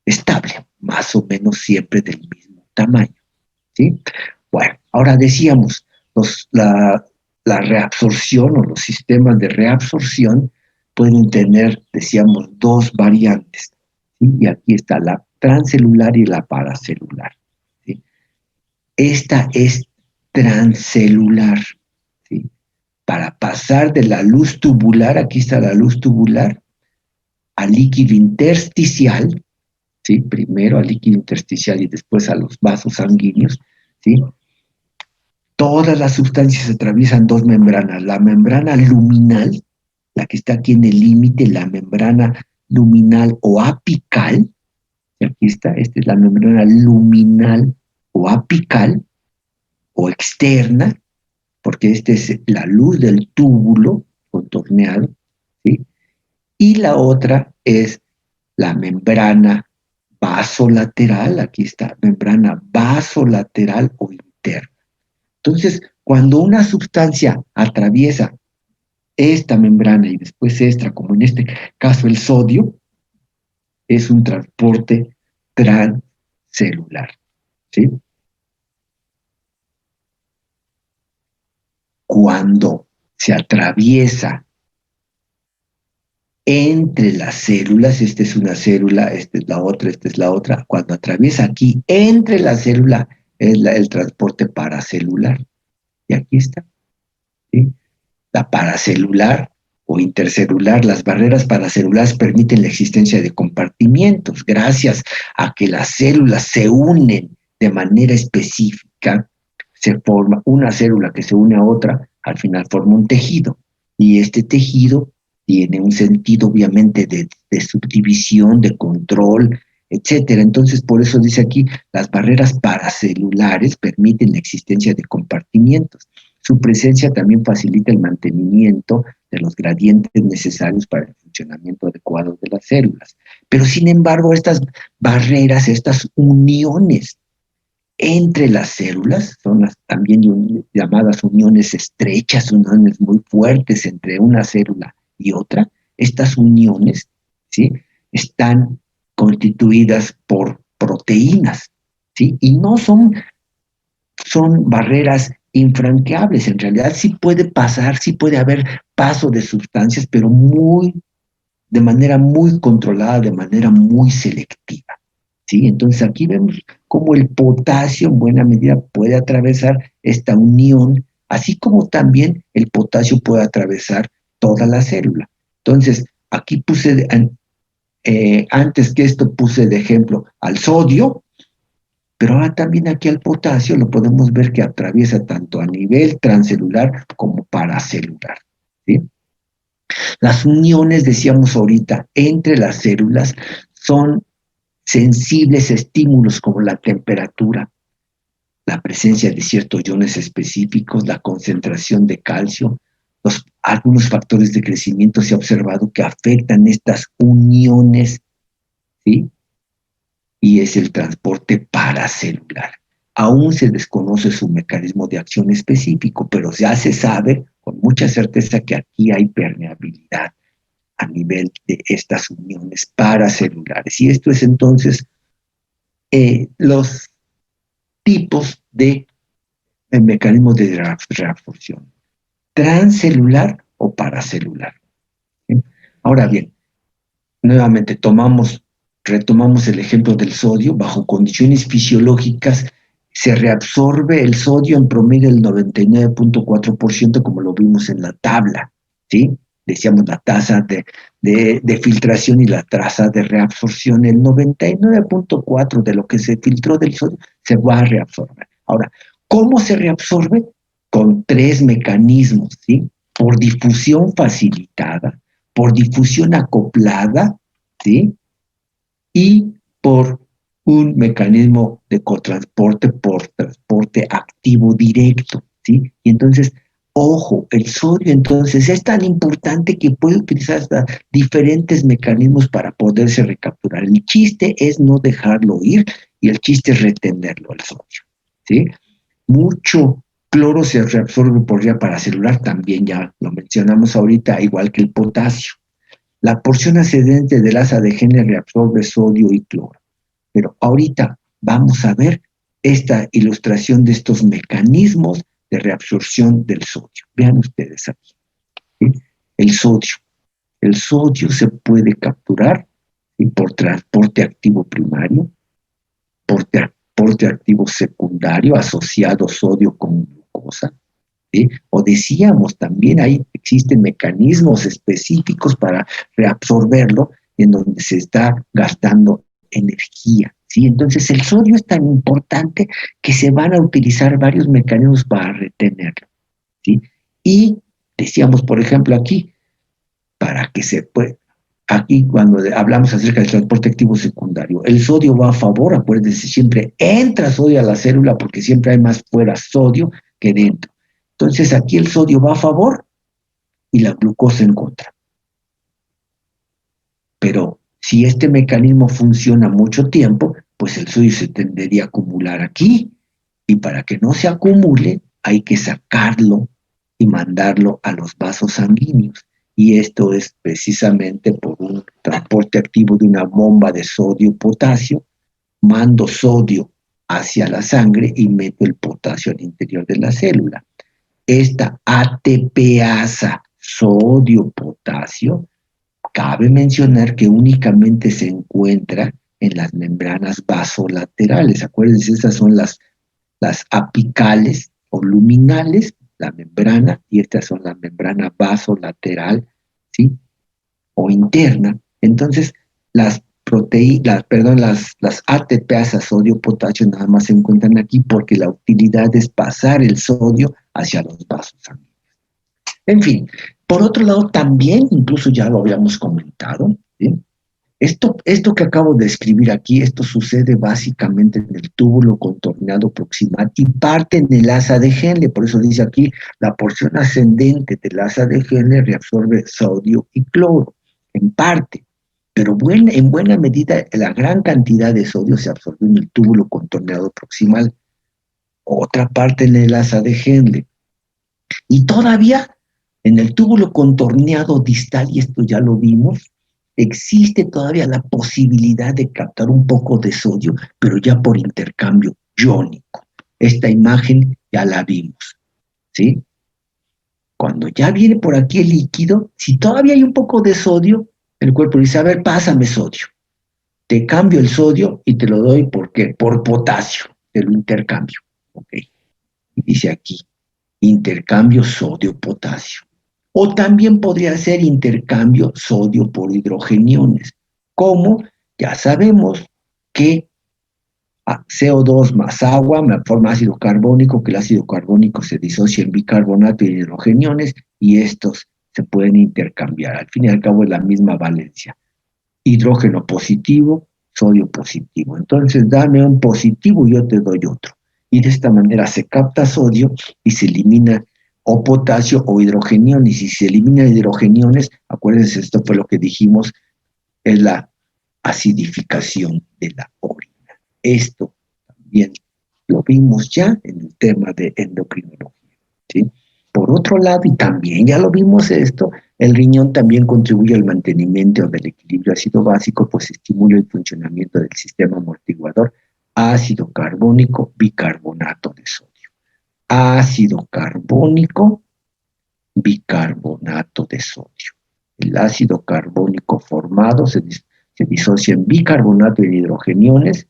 S1: estable, más o menos siempre del mismo tamaño, ¿sí? Bueno, ahora decíamos, la reabsorción o los sistemas de reabsorción pueden tener, decíamos, dos variantes, ¿sí? Y aquí está la transcelular y la paracelular, ¿sí? Esta es transcelular, ¿sí? Para pasar de la luz tubular, aquí está la luz tubular, al líquido intersticial, ¿sí? Primero al líquido intersticial y después a los vasos sanguíneos, ¿sí? Todas las sustancias atraviesan dos membranas, la membrana luminal, la que está aquí en el límite, la membrana luminal o apical, y aquí está, esta es la membrana luminal o apical o externa, porque esta es la luz del túbulo contorneado, ¿sí? Y la otra es la membrana vasolateral, aquí está, membrana vasolateral o interna. Entonces, cuando una sustancia atraviesa esta membrana y después esta, como en este caso el sodio, es un transporte transcelular, ¿sí? Cuando se atraviesa entre las células, esta es una célula, esta es la otra, cuando atraviesa aquí entre la célula es el transporte paracelular. Y aquí está, ¿sí? La paracelular o intercelular, las barreras paracelulares permiten la existencia de compartimientos. Gracias a que las células se unen de manera específica, se forma una célula que se une a otra, al final forma un tejido. Y este tejido tiene un sentido, obviamente, de subdivisión, de control, etcétera. Entonces, por eso dice aquí, las barreras paracelulares permiten la existencia de compartimientos. Su presencia también facilita el mantenimiento de los gradientes necesarios para el funcionamiento adecuado de las células. Pero sin embargo, estas barreras, estas uniones entre las células, son las también llamadas uniones estrechas, uniones muy fuertes entre una célula y otra. Estas uniones, ¿sí?, están constituidas por proteínas, ¿sí? Y no son barreras infranqueables. En realidad sí puede pasar, sí puede haber paso de sustancias, pero de manera muy controlada, de manera muy selectiva, ¿sí? Entonces aquí vemos cómo el potasio en buena medida puede atravesar esta unión, así como también el potasio puede atravesar toda la célula. Entonces, aquí puse, antes que esto puse de ejemplo al sodio, pero ahora también aquí al potasio lo podemos ver que atraviesa tanto a nivel transcelular como paracelular, ¿sí? Las uniones, decíamos ahorita, entre las células son sensibles a estímulos como la temperatura, la presencia de ciertos iones específicos, la concentración de calcio, algunos factores de crecimiento se ha observado que afectan estas uniones, ¿sí? Y es el transporte paracelular. Aún se desconoce su mecanismo de acción específico, pero ya se sabe con mucha certeza que aquí hay permeabilidad a nivel de estas uniones paracelulares. Y esto es entonces los tipos de mecanismos de reabsorción, transcelular o paracelular. ¿Sí? Ahora bien, nuevamente retomamos el ejemplo del sodio. Bajo condiciones fisiológicas se reabsorbe el sodio en promedio el 99.4%, como lo vimos en la tabla, ¿sí? Decíamos la tasa de filtración y la tasa de reabsorción. El 99.4% de lo que se filtró del sodio se va a reabsorber. Ahora, ¿cómo se reabsorbe? Con tres mecanismos, ¿sí? Por difusión facilitada, por difusión acoplada, ¿sí? Y por un mecanismo de cotransporte por transporte activo directo, ¿sí? Y entonces, ojo, el sodio entonces es tan importante que puede utilizar hasta diferentes mecanismos para poderse recapturar. El chiste es no dejarlo ir y el chiste es retenerlo, el sodio, ¿sí? Mucho cloro se reabsorbe por vía paracelular, también ya lo mencionamos ahorita, igual que el potasio. La porción ascendente del asa de Henle reabsorbe sodio y cloro. Pero ahorita vamos a ver esta ilustración de estos mecanismos de reabsorción del sodio. Vean ustedes aquí. ¿Sí? El sodio. El sodio se puede capturar, ¿sí?, por transporte activo primario, por transporte activo secundario asociado sodio con glucosa. ¿Sí? O decíamos también, ahí existen mecanismos específicos para reabsorberlo en donde se está gastando energía, ¿sí? Entonces el sodio es tan importante que se van a utilizar varios mecanismos para retenerlo, ¿sí? Y decíamos, por ejemplo, aquí, para que se pueda, aquí cuando hablamos acerca del transporte activo secundario, el sodio va a favor, acuérdense, siempre entra sodio a la célula porque siempre hay más fuera sodio que dentro. Entonces aquí el sodio va a favor y la glucosa en contra. Pero si este mecanismo funciona mucho tiempo, pues el sodio se tendería a acumular aquí. Y para que no se acumule, hay que sacarlo y mandarlo a los vasos sanguíneos. Y esto es precisamente por un transporte activo de una bomba de sodio-potasio. Mando sodio hacia la sangre y meto el potasio al interior de la célula. Esta ATPasa sodio-potasio, cabe mencionar que únicamente se encuentra en las membranas vasolaterales. Acuérdense, estas son las apicales o luminales, la membrana, y estas son la membrana vasolateral, ¿sí? O interna. Entonces, las ATPasas sodio-potasio nada más se encuentran aquí porque la utilidad es pasar el sodio hacia los vasos sanguíneos. En fin, por otro lado, también, incluso ya lo habíamos comentado, ¿sí? Esto que acabo de escribir aquí, esto sucede básicamente en el túbulo contorneado proximal y parte en el asa de Henle. Por eso dice aquí, la porción ascendente del asa de Henle reabsorbe sodio y cloro, en parte. Pero en buena medida, la gran cantidad de sodio se absorbe en el túbulo contorneado proximal. Otra parte en el asa de Henle. Y todavía en el túbulo contorneado distal, y esto ya lo vimos, existe todavía la posibilidad de captar un poco de sodio, pero ya por intercambio iónico. Esta imagen ya la vimos, ¿sí? Cuando ya viene por aquí el líquido, si todavía hay un poco de sodio, el cuerpo dice, a ver, pásame sodio. Te cambio el sodio y te lo doy, ¿por qué? Por potasio, te lo intercambio. ¿Ok? Y dice aquí, intercambio sodio-potasio. O también podría ser intercambio sodio por hidrogeniones. Como ya sabemos que CO2 más agua me forma ácido carbónico, que el ácido carbónico se disocia en bicarbonato y hidrogeniones, y estos se pueden intercambiar. Al fin y al cabo es la misma valencia. Hidrógeno positivo, sodio positivo. Entonces dame un positivo y yo te doy otro. Y de esta manera se capta sodio y se elimina o potasio o hidrogeniones. Y si se eliminan hidrogeniones, acuérdense, esto fue lo que dijimos, es la acidificación de la orina. Esto también Lo vimos ya en el tema de endocrinología, ¿sí? Por otro lado, y también ya lo vimos esto, el riñón también contribuye al mantenimiento del equilibrio ácido básico, pues estimula el funcionamiento del sistema amortiguador ácido carbónico bicarbonato de sodio. Ácido carbónico bicarbonato de sodio. El ácido carbónico formado se disocia en bicarbonato y en hidrogeniones,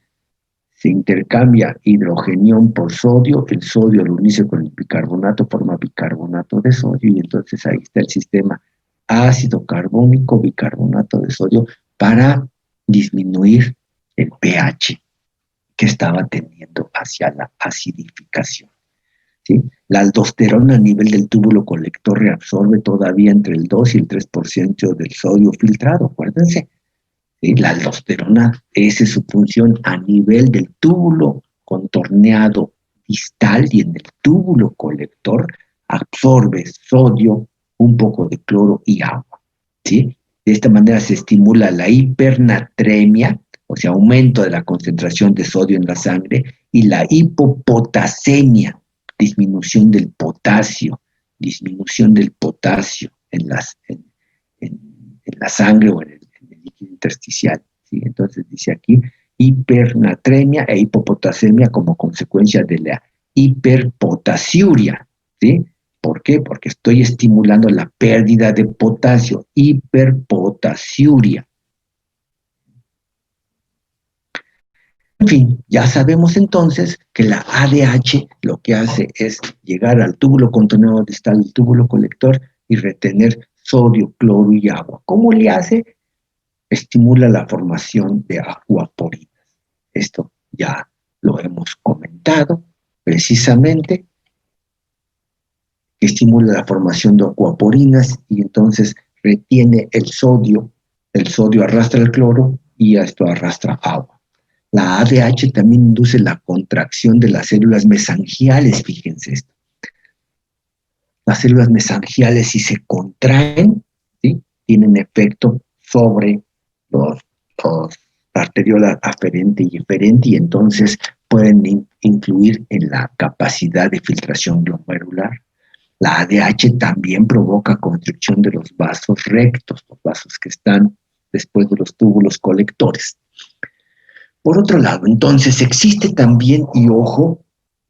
S1: se intercambia hidrogenión por sodio, el sodio al unirse con el bicarbonato forma bicarbonato de sodio y entonces ahí está el sistema ácido carbónico bicarbonato de sodio para disminuir el pH que estaba tendiendo hacia la acidificación. ¿Sí? La aldosterona a nivel del túbulo colector reabsorbe todavía entre el 2 y el 3% del sodio filtrado, acuérdense. ¿Sí? La aldosterona, esa es su función a nivel del túbulo contorneado distal y en el túbulo colector absorbe sodio, un poco de cloro y agua. ¿Sí? De esta manera se estimula la hipernatremia, o sea, aumento de la concentración de sodio en la sangre, y la hipopotasemia, disminución del potasio en la sangre o en el líquido intersticial. ¿Sí? Entonces dice aquí hipernatremia e hipopotasemia como consecuencia de la hiperpotasiuria. ¿Sí? ¿Por qué? Porque estoy estimulando la pérdida de potasio, hiperpotasiuria. En fin, ya sabemos entonces que la ADH lo que hace es llegar al túbulo contorneado distal del túbulo colector y retener sodio, cloro y agua. ¿Cómo le hace? Estimula la formación de acuaporinas. Esto ya lo hemos comentado precisamente, que estimula la formación de acuaporinas y entonces retiene el sodio arrastra el cloro y esto arrastra agua. La ADH también induce la contracción de las células mesangiales, fíjense esto. Las células mesangiales, si se contraen, ¿sí? Tienen efecto sobre los arteriolas aferente y eferente y entonces pueden influir en la capacidad de filtración glomerular. La ADH también provoca constricción de los vasos rectos, los vasos que están después de los túbulos colectores. Por otro lado, entonces existe también, y ojo,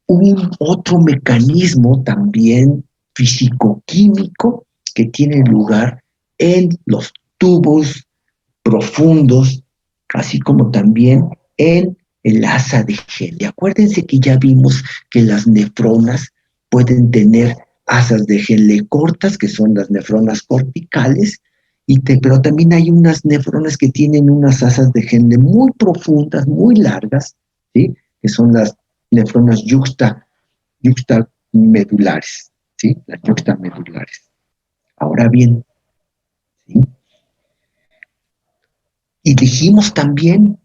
S1: un otro mecanismo también físico-químico que tiene lugar en los tubos profundos, así como también en el asa de Henle. Acuérdense que ya vimos que las nefronas pueden tener asas de Henle cortas, que son las nefronas corticales, pero también hay unas nefronas que tienen unas asas de Henle muy profundas, muy largas, ¿sí? Que son las nefronas yuxtamedulares, ¿sí? Las yuxtamedulares. Ahora bien, ¿sí? Y dijimos también,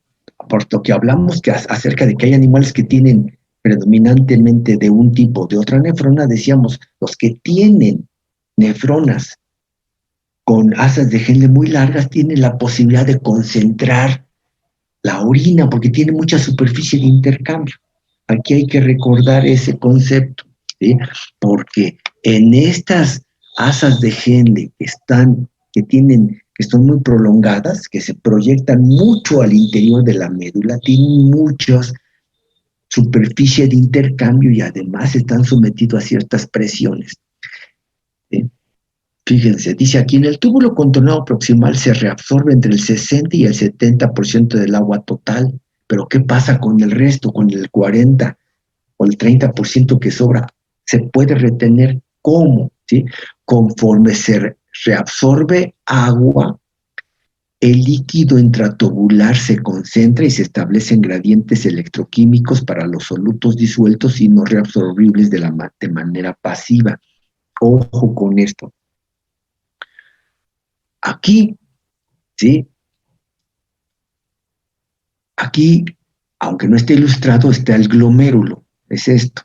S1: por lo que hablamos que acerca de que hay animales que tienen predominantemente de un tipo de otra nefrona, decíamos, los que tienen nefronas con asas de Henle muy largas tienen la posibilidad de concentrar la orina porque tiene mucha superficie de intercambio. Aquí hay que recordar ese concepto, ¿sí? Porque en estas asas de Henle que son muy prolongadas, que se proyectan mucho al interior de la médula, tienen muchas superficie de intercambio y además están sometidos a ciertas presiones. ¿Sí? Fíjense, dice aquí, en el túbulo contorneado proximal se reabsorbe entre el 60 y el 70% del agua total, pero ¿qué pasa con el resto, con el 40 o el 30% que sobra? Se puede retener, ¿cómo? ¿Sí? Conforme se reabsorbe agua, el líquido intratubular se concentra y se establecen gradientes electroquímicos para los solutos disueltos y no reabsorbibles de manera pasiva. Ojo con esto. Aquí, ¿sí? Aquí, aunque no esté ilustrado, está el glomérulo. Es esto.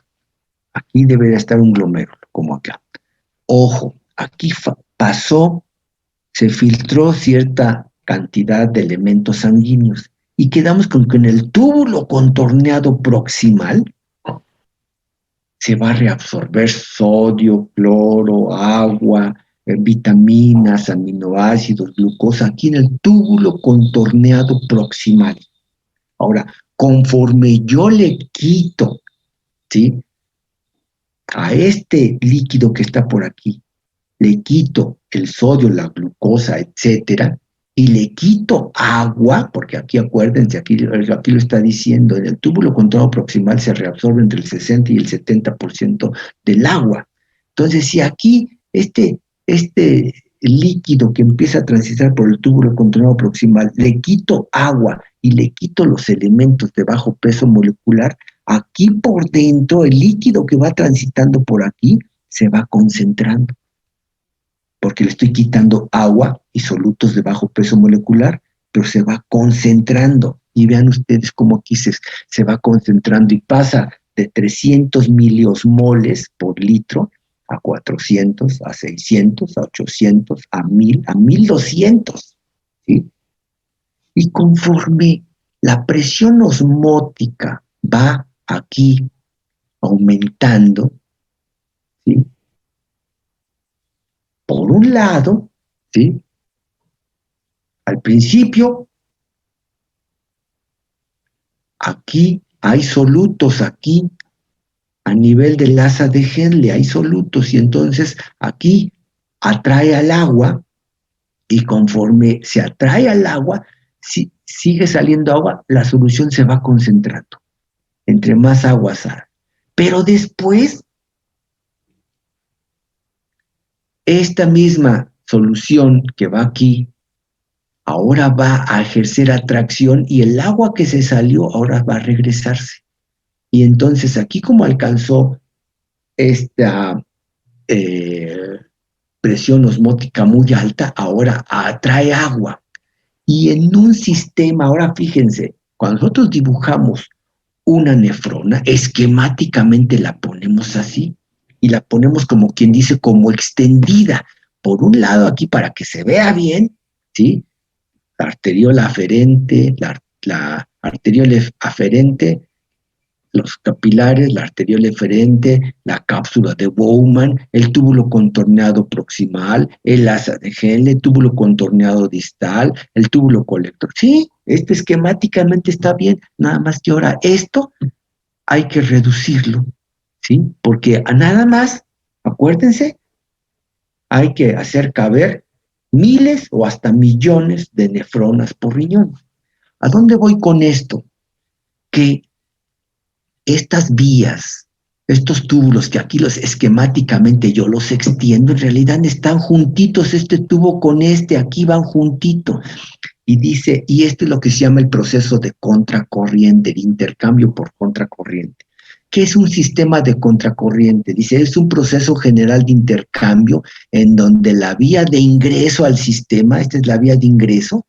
S1: Aquí debería estar un glomérulo, como acá. Ojo, aquí se filtró cierta cantidad de elementos sanguíneos y quedamos con que en el túbulo contorneado proximal se va a reabsorber sodio, cloro, agua, vitaminas, aminoácidos, glucosa, aquí en el túbulo contorneado proximal. Ahora, conforme yo le quito, ¿sí?, a este líquido que está por aquí, le quito el sodio, la glucosa, etcétera, y le quito agua, porque aquí acuérdense, aquí lo está diciendo, en el túbulo contorno proximal se reabsorbe entre el 60 y el 70% del agua. Entonces, si aquí este líquido que empieza a transitar por el túbulo contorno proximal, le quito agua y le quito los elementos de bajo peso molecular, aquí por dentro, el líquido que va transitando por aquí se va concentrando, porque le estoy quitando agua y solutos de bajo peso molecular, pero se va concentrando. Y vean ustedes cómo aquí se va concentrando y pasa de 300 miliosmoles por litro a 400, a 600, a 800, a 1000, a 1200. ¿Sí? Y conforme la presión osmótica va aquí aumentando, ¿sí?, por un lado, ¿sí?, al principio, aquí hay solutos, aquí a nivel del asa de Henle hay solutos, y entonces aquí atrae al agua, y conforme se atrae al agua, si sigue saliendo agua, la solución se va concentrando, entre más agua sale. Pero después, esta misma solución que va aquí, ahora va a ejercer atracción, y el agua que se salió ahora va a regresarse. Y entonces aquí, como alcanzó esta presión osmótica muy alta, ahora atrae agua. Y en un sistema, ahora fíjense, cuando nosotros dibujamos una nefrona, esquemáticamente la ponemos así, y la ponemos como quien dice, como extendida. Por un lado aquí, para que se vea bien, ¿sí?, la arteriola aferente, la arteriola aferente, los capilares, la arteriola eferente, la cápsula de Bowman, el túbulo contorneado proximal, el asa de Henle, el túbulo contorneado distal, el túbulo colector. Sí, esquemáticamente está bien, nada más que ahora esto hay que reducirlo, ¿sí? Porque a nada más, acuérdense, hay que hacer caber miles o hasta millones de nefronas por riñón. ¿A dónde voy con esto? Que estas vías, estos túbulos que aquí los esquemáticamente yo los extiendo, en realidad están juntitos, este tubo con este, aquí van juntitos. Y dice, y esto es lo que se llama el proceso de contracorriente, de intercambio por contracorriente. ¿Qué es un sistema de contracorriente? Dice, es un proceso general de intercambio en donde la vía de ingreso al sistema, esta es la vía de ingreso,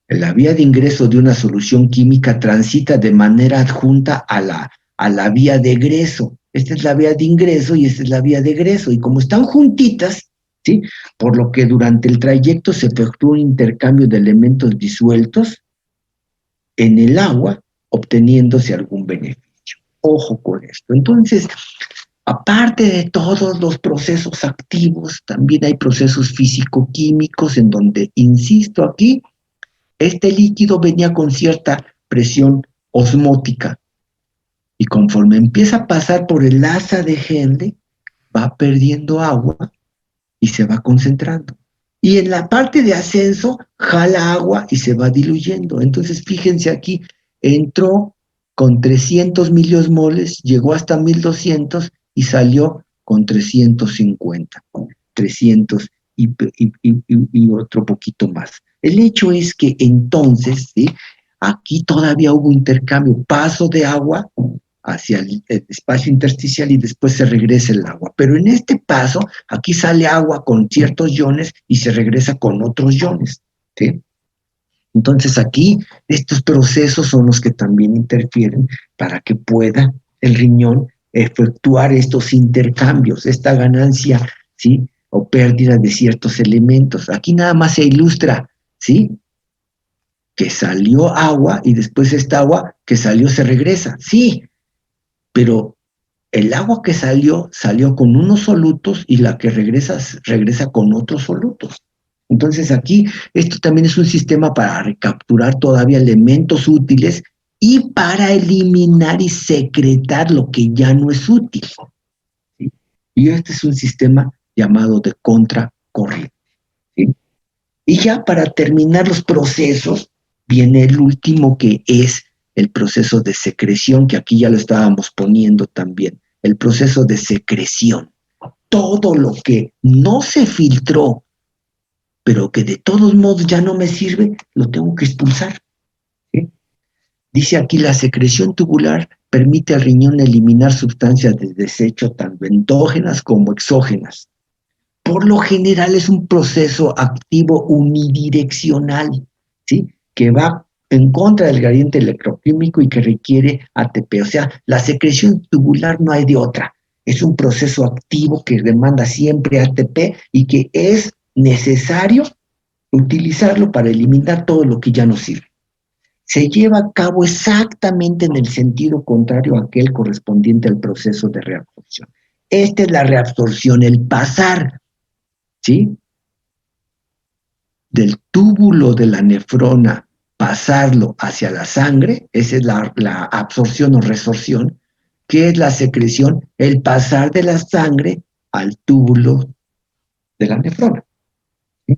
S1: la vía de ingreso de una solución química transita de manera adjunta a la vía de egreso. Esta es la vía de ingreso y esta es la vía de egreso. Y como están juntitas, ¿sí?, por lo que durante el trayecto se efectúa un intercambio de elementos disueltos en el agua, obteniéndose algún beneficio. Ojo con esto. Entonces, aparte de todos los procesos activos, también hay procesos físico-químicos en donde, insisto aquí, este líquido venía con cierta presión osmótica, y conforme empieza a pasar por el asa de Henle, va perdiendo agua y se va concentrando. Y en la parte de ascenso, jala agua y se va diluyendo. Entonces, fíjense aquí, entró con 300 miliosmoles, llegó hasta 1200 y salió con 350, 300 y otro poquito más. El hecho es que entonces, ¿sí?, aquí todavía hubo intercambio, paso de agua hacia el espacio intersticial y después se regresa el agua. Pero en este paso, aquí sale agua con ciertos iones y se regresa con otros iones, ¿sí? Entonces aquí estos procesos son los que también interfieren para que pueda el riñón efectuar estos intercambios, esta ganancia, ¿sí?, o pérdida de ciertos elementos. Aquí nada más se ilustra, ¿sí?, que salió agua y después esta agua que salió se regresa, sí, pero el agua que salió con unos solutos y la que regresa con otros solutos. Entonces aquí esto también es un sistema para recapturar todavía elementos útiles y para eliminar y secretar lo que ya no es útil. ¿Sí? Y este es un sistema llamado de contracorriente. ¿Sí? Y ya para terminar los procesos, viene el último, que es el proceso de secreción, que aquí ya lo estábamos poniendo también, el proceso de secreción. Todo lo que no se filtró, pero que de todos modos ya no me sirve, lo tengo que expulsar. ¿Sí? Dice aquí, la secreción tubular permite al riñón eliminar sustancias de desecho tanto endógenas como exógenas. Por lo general es un proceso activo unidireccional, ¿sí? Que va en contra del gradiente electroquímico y que requiere ATP. O sea, la secreción tubular no hay de otra. Es un proceso activo que demanda siempre ATP y que es necesario utilizarlo para eliminar todo lo que ya no sirve. Se lleva a cabo exactamente en el sentido contrario a aquel correspondiente al proceso de reabsorción. Esta es la reabsorción, el pasar, ¿sí? Del túbulo de la nefrona, pasarlo hacia la sangre, esa es la absorción o resorción, que es la secreción, el pasar de la sangre al túbulo de la nefrona. ¿Sí?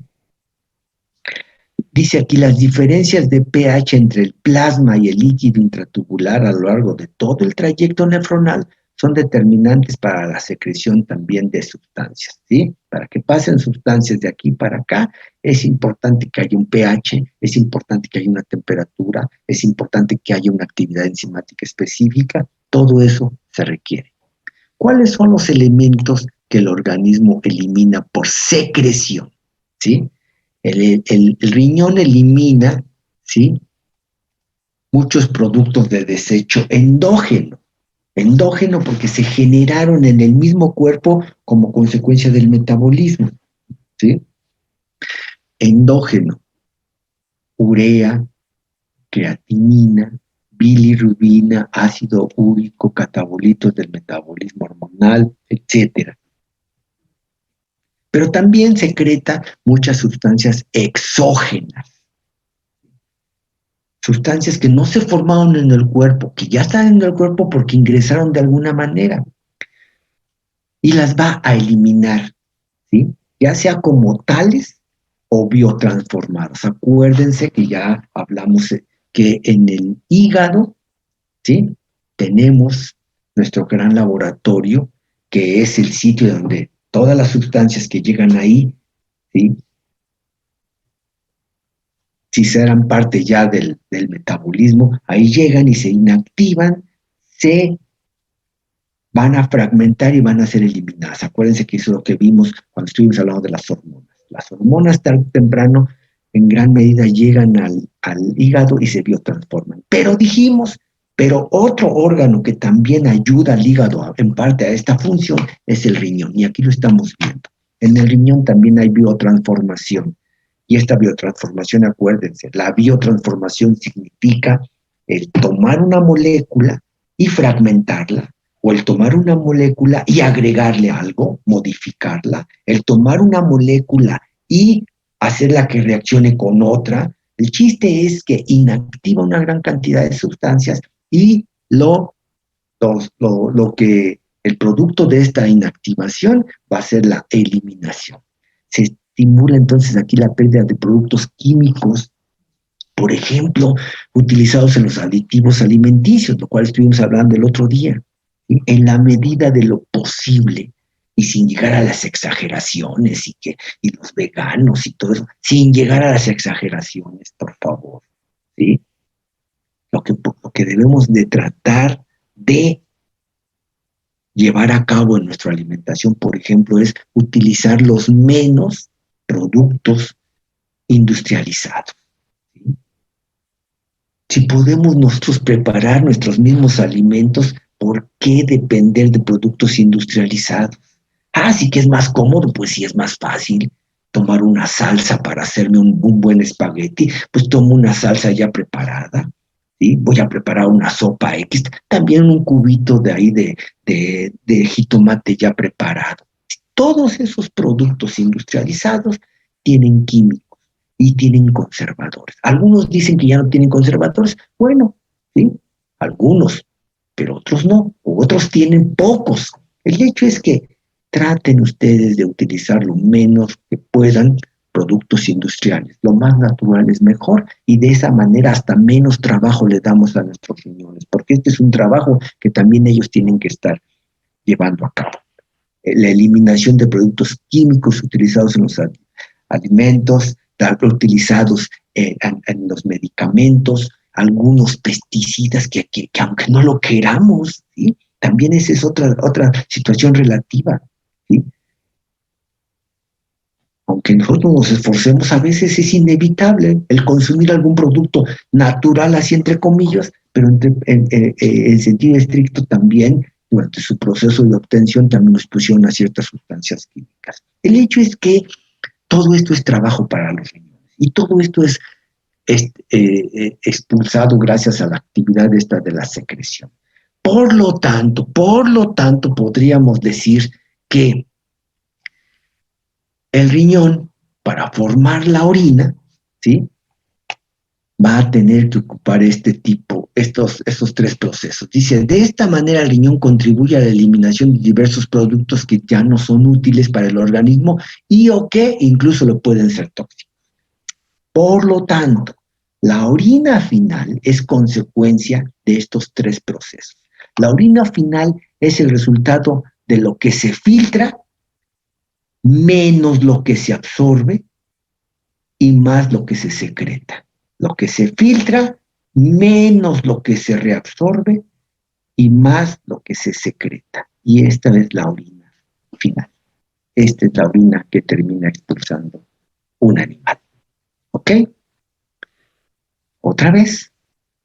S1: Dice aquí, las diferencias de pH entre el plasma y el líquido intratubular a lo largo de todo el trayecto nefronal son determinantes para la secreción también de sustancias, ¿sí? Para que pasen sustancias de aquí para acá, es importante que haya un pH, es importante que haya una temperatura, es importante que haya una actividad enzimática específica, todo eso se requiere. ¿Cuáles son los elementos que el organismo elimina por secreción? ¿Sí? El riñón elimina, ¿sí?, muchos productos de desecho endógeno. Endógeno porque se generaron en el mismo cuerpo como consecuencia del metabolismo. ¿Sí? Endógeno, urea, creatinina, bilirrubina, ácido úrico, catabolitos del metabolismo hormonal, etc. Pero también secreta muchas sustancias exógenas. Sustancias que no se formaron en el cuerpo, que ya están en el cuerpo porque ingresaron de alguna manera. Y las va a eliminar, ¿sí? Ya sea como tales o biotransformados. Acuérdense que ya hablamos que en el hígado, ¿sí?, tenemos nuestro gran laboratorio, que es el sitio donde todas las sustancias que llegan ahí, ¿sí?, si serán parte ya del metabolismo, ahí llegan y se inactivan, se van a fragmentar y van a ser eliminadas. Acuérdense que eso es lo que vimos cuando estuvimos hablando de las hormonas. Las hormonas tarde o temprano en gran medida llegan al hígado y se biotransforman. Pero dijimos, pero otro órgano que también ayuda al hígado en parte a esta función es el riñón, y aquí lo estamos viendo. En el riñón también hay biotransformación. Y esta biotransformación, acuérdense, la biotransformación significa el tomar una molécula y fragmentarla, o el tomar una molécula y agregarle algo, modificarla, el tomar una molécula y hacerla que reaccione con otra. El chiste es que inactiva una gran cantidad de sustancias y que el producto de esta inactivación va a ser la eliminación. Se estimula entonces aquí la pérdida de productos químicos, por ejemplo, utilizados en los aditivos alimenticios, lo cual estuvimos hablando el otro día, ¿sí?, en la medida de lo posible y sin llegar a las exageraciones y los veganos y todo eso, sin llegar a las exageraciones, por favor, ¿sí? Lo que debemos de tratar de llevar a cabo en nuestra alimentación, por ejemplo, es utilizar los menos productos industrializados. ¿Sí? Si podemos nosotros preparar nuestros mismos alimentos, ¿por qué depender de productos industrializados? Ah, sí que es más cómodo, pues sí es más fácil tomar una salsa para hacerme un buen espagueti, pues tomo una salsa ya preparada. ¿sí? Voy a preparar una sopa X, también un cubito de ahí de jitomate ya preparado. Todos esos productos industrializados tienen químicos y tienen conservadores. Algunos dicen que ya no tienen conservadores. Bueno, ¿sí? Algunos, pero otros no, otros tienen pocos. El hecho es que traten ustedes de utilizar lo menos que puedan productos industriales. Lo más natural es mejor y de esa manera hasta menos trabajo le damos a nuestros riñones, porque este es un trabajo que también ellos tienen que estar llevando a cabo. La eliminación de productos químicos utilizados en los alimentos, utilizados en los medicamentos, algunos pesticidas que aunque no lo queramos, ¿sí? También esa es otra situación relativa, ¿sí? Aunque nosotros nos esforcemos, a veces es inevitable el consumir algún producto natural, así entre comillas, pero en sentido estricto también, durante su proceso de obtención, también nos pusieron a ciertas sustancias químicas. El hecho es que todo esto es trabajo para los riñones y todo esto es expulsado gracias a la actividad esta de la secreción. Por lo tanto, podríamos decir que el riñón, para formar la orina, ¿sí? Va a tener que ocupar estos tres procesos. Dice, de esta manera el riñón contribuye a la eliminación de diversos productos que ya no son útiles para el organismo y o que incluso lo pueden ser tóxicos. Por lo tanto, la orina final es consecuencia de estos tres procesos. La orina final es el resultado de lo que se filtra menos lo que se absorbe y más lo que se secreta. Lo que se filtra, menos lo que se reabsorbe y más lo que se secreta. Y esta es la orina final. Esta es la orina que termina expulsando un animal. ¿Ok? Otra vez,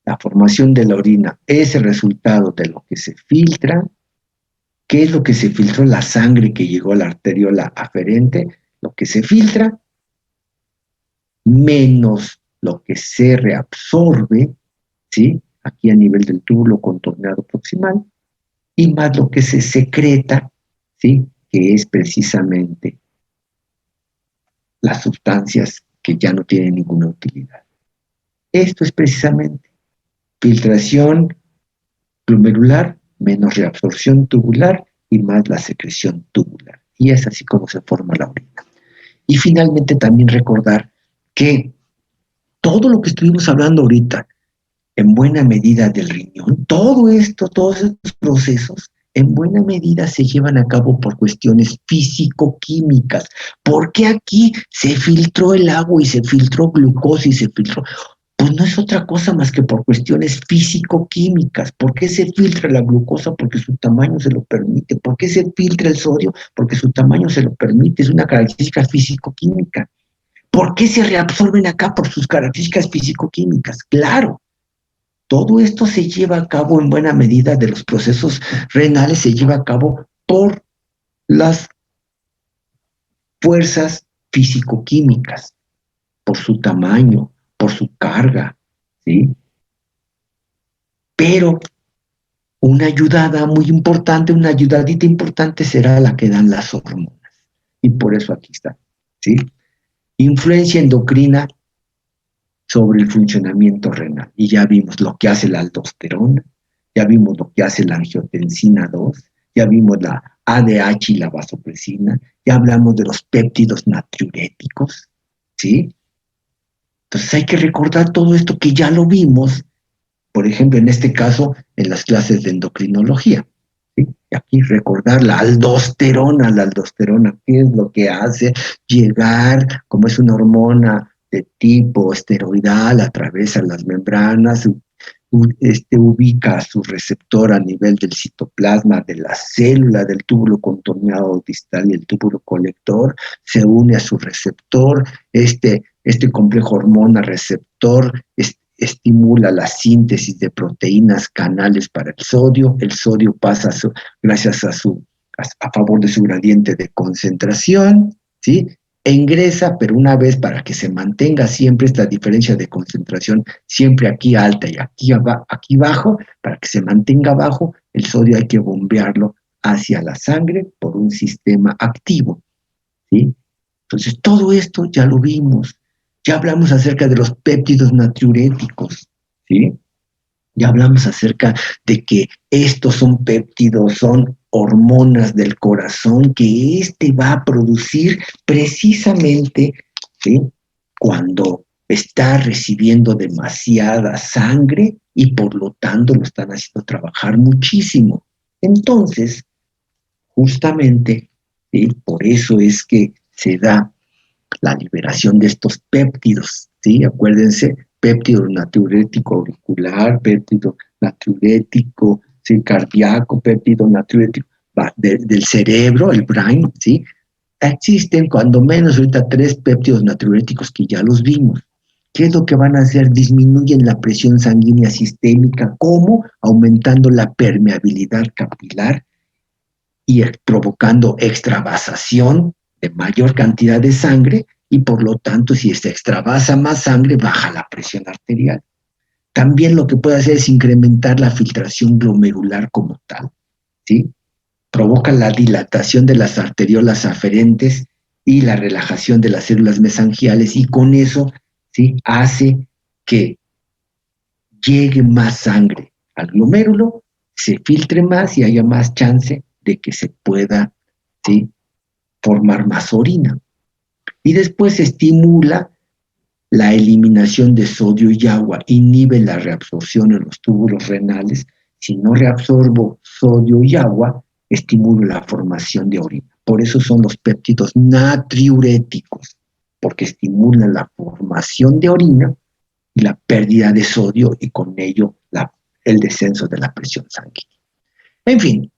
S1: la formación de la orina es el resultado de lo que se filtra. ¿Qué es lo que se filtró? La sangre que llegó a la arteriola aferente, lo que se filtra, menos lo que se reabsorbe, ¿sí? Aquí a nivel del túbulo contorneado proximal, y más lo que se secreta, ¿sí? Que es precisamente las sustancias que ya no tienen ninguna utilidad. Esto es precisamente filtración glomerular menos reabsorción tubular y más la secreción tubular. Y es así como se forma la orina. Y finalmente también recordar que todo lo que estuvimos hablando ahorita, en buena medida del riñón, todo esto, todos estos procesos, en buena medida se llevan a cabo por cuestiones físico-químicas. ¿Por qué aquí se filtró el agua y se filtró glucosa y se filtró? Pues no es otra cosa más que por cuestiones físico-químicas. ¿Por qué se filtra la glucosa? Porque su tamaño se lo permite. ¿Por qué se filtra el sodio? Porque su tamaño se lo permite. Es una característica físico-química. ¿Por qué se reabsorben acá? Por sus características físico-químicas. Claro, todo esto se lleva a cabo en buena medida de los procesos renales, se lleva a cabo por las fuerzas físico-químicas, por su tamaño, por su carga, ¿sí? Pero una ayudada muy importante, una ayudadita importante será la que dan las hormonas. Y por eso aquí está, ¿sí? Influencia endocrina sobre el funcionamiento renal. Y ya vimos lo que hace la aldosterona, ya vimos lo que hace la angiotensina 2, ya vimos la ADH y la vasopresina, ya hablamos de los péptidos natriuréticos, ¿sí? Entonces hay que recordar todo esto que ya lo vimos, por ejemplo, en este caso, en las clases de endocrinología. ¿Sí? Y aquí recordar la aldosterona, ¿qué es lo que hace? Llegar, como es una hormona de tipo esteroidal, atraviesa las membranas, ubica su receptor a nivel del citoplasma de la célula del túbulo contorneado distal y el túbulo colector, se une a su receptor, este complejo hormona receptor estimula la síntesis de proteínas canales para el sodio pasa gracias a favor de su gradiente de concentración, ¿sí? e ingresa, pero una vez para que se mantenga siempre esta diferencia de concentración, siempre aquí alta y aquí bajo, para que se mantenga bajo, el sodio hay que bombearlo hacia la sangre por un sistema activo, ¿sí? Entonces, todo esto ya lo vimos. Ya hablamos acerca de los péptidos natriuréticos, ¿sí? Ya hablamos acerca de que estos son péptidos, son hormonas del corazón que éste va a producir precisamente, ¿sí? Cuando está recibiendo demasiada sangre y por lo tanto lo están haciendo trabajar muchísimo. Entonces, justamente, ¿sí? Por eso es que se da la liberación de estos péptidos, ¿sí? Acuérdense, péptido natriurético auricular, péptido natriurético, ¿sí? Cardíaco, péptido natriurético del cerebro, el brain, ¿sí? Existen cuando menos ahorita 3 péptidos natriuréticos que ya los vimos. ¿Qué es lo que van a hacer? Disminuyen la presión sanguínea sistémica. ¿Cómo? Aumentando la permeabilidad capilar y provocando extravasación de mayor cantidad de sangre y por lo tanto si se extravasa más sangre baja la presión arterial. También lo que puede hacer es incrementar la filtración glomerular como tal, ¿sí? Provoca la dilatación de las arteriolas aferentes y la relajación de las células mesangiales y con eso, ¿sí? Hace que llegue más sangre al glomérulo, se filtre más y haya más chance de que se pueda, ¿sí? Formar más orina. Y después se estimula la eliminación de sodio y agua, inhibe la reabsorción en los túbulos renales. Si no reabsorbo sodio y agua, estimulo la formación de orina. Por eso son los péptidos natriuréticos, porque estimulan la formación de orina y la pérdida de sodio y con ello el descenso de la presión sanguínea. En fin,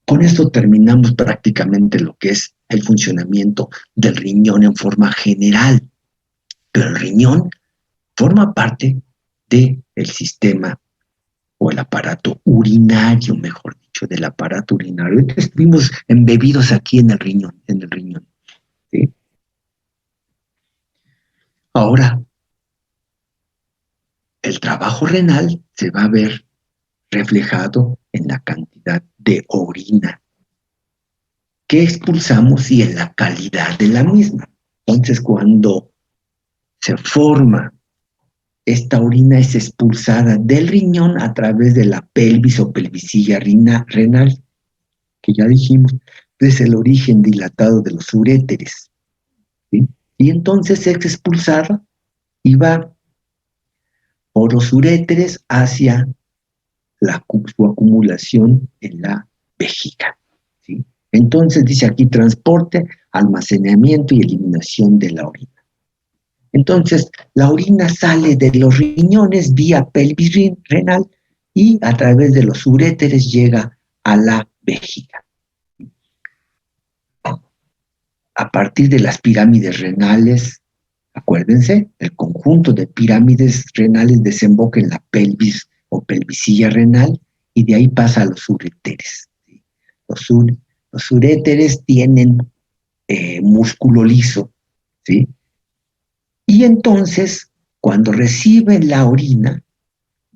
S1: con esto terminamos prácticamente lo que es el funcionamiento del riñón en forma general. Pero el riñón forma parte del sistema o el aparato urinario, mejor dicho, del aparato urinario. Entonces, estuvimos embebidos aquí en el riñón, ¿sí? Ahora, el trabajo renal se va a ver reflejado en la cantidad de orina que expulsamos y en la calidad de la misma. Entonces, cuando se forma esta orina, es expulsada del riñón a través de la pelvis o pelvisilla renal, que ya dijimos, es el origen dilatado de los uréteres, ¿sí? Y entonces es expulsada y va por los uréteres hacia su acumulación en la vejiga, ¿sí? Entonces dice aquí transporte, almacenamiento y eliminación de la orina. Entonces, la orina sale de los riñones vía pelvis renal y a través de los uréteres llega a la vejiga. A partir de las pirámides renales, acuérdense, el conjunto de pirámides renales desemboca en la pelvis o pelvisilla renal y de ahí pasa a los uréteres. Los uréteres tienen músculo liso, ¿sí? Y entonces, cuando reciben la orina,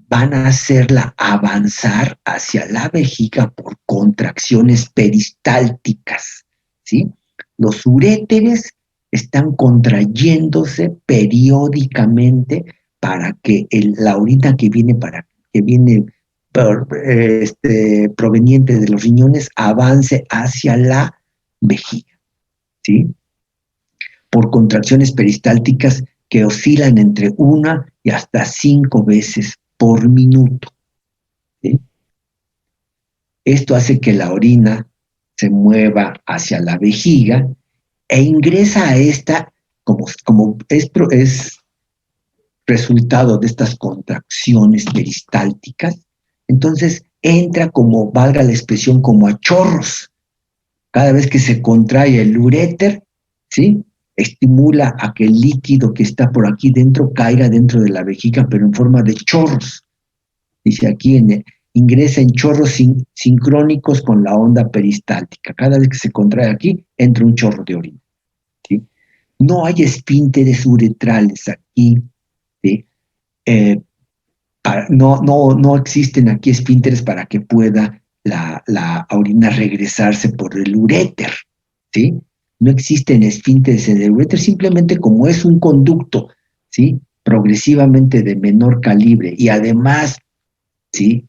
S1: van a hacerla avanzar hacia la vejiga por contracciones peristálticas, ¿sí? Los uréteres están contrayéndose periódicamente para que la orina que viene proveniente de los riñones avance hacia la vejiga, ¿sí? Por contracciones peristálticas que oscilan entre 1 y hasta 5 veces por minuto, ¿sí? Esto hace que la orina se mueva hacia la vejiga e ingresa a esta, como es resultado de estas contracciones peristálticas, entonces entra como, valga la expresión, como a chorros. Cada vez que se contrae el uréter, ¿sí? Estimula a que el líquido que está por aquí dentro caiga dentro de la vejiga, pero en forma de chorros. Dice aquí, ingresa en chorros sincrónicos con la onda peristáltica. Cada vez que se contrae aquí, entra un chorro de orina, ¿sí? no hay esfínteres uretrales aquí, ¿sí? No existen aquí esfínteres para que pueda la orina regresarse por el uréter, ¿sí? No existen esfínteres en el uréter, simplemente como es un conducto, ¿sí? Progresivamente de menor calibre y además, ¿sí?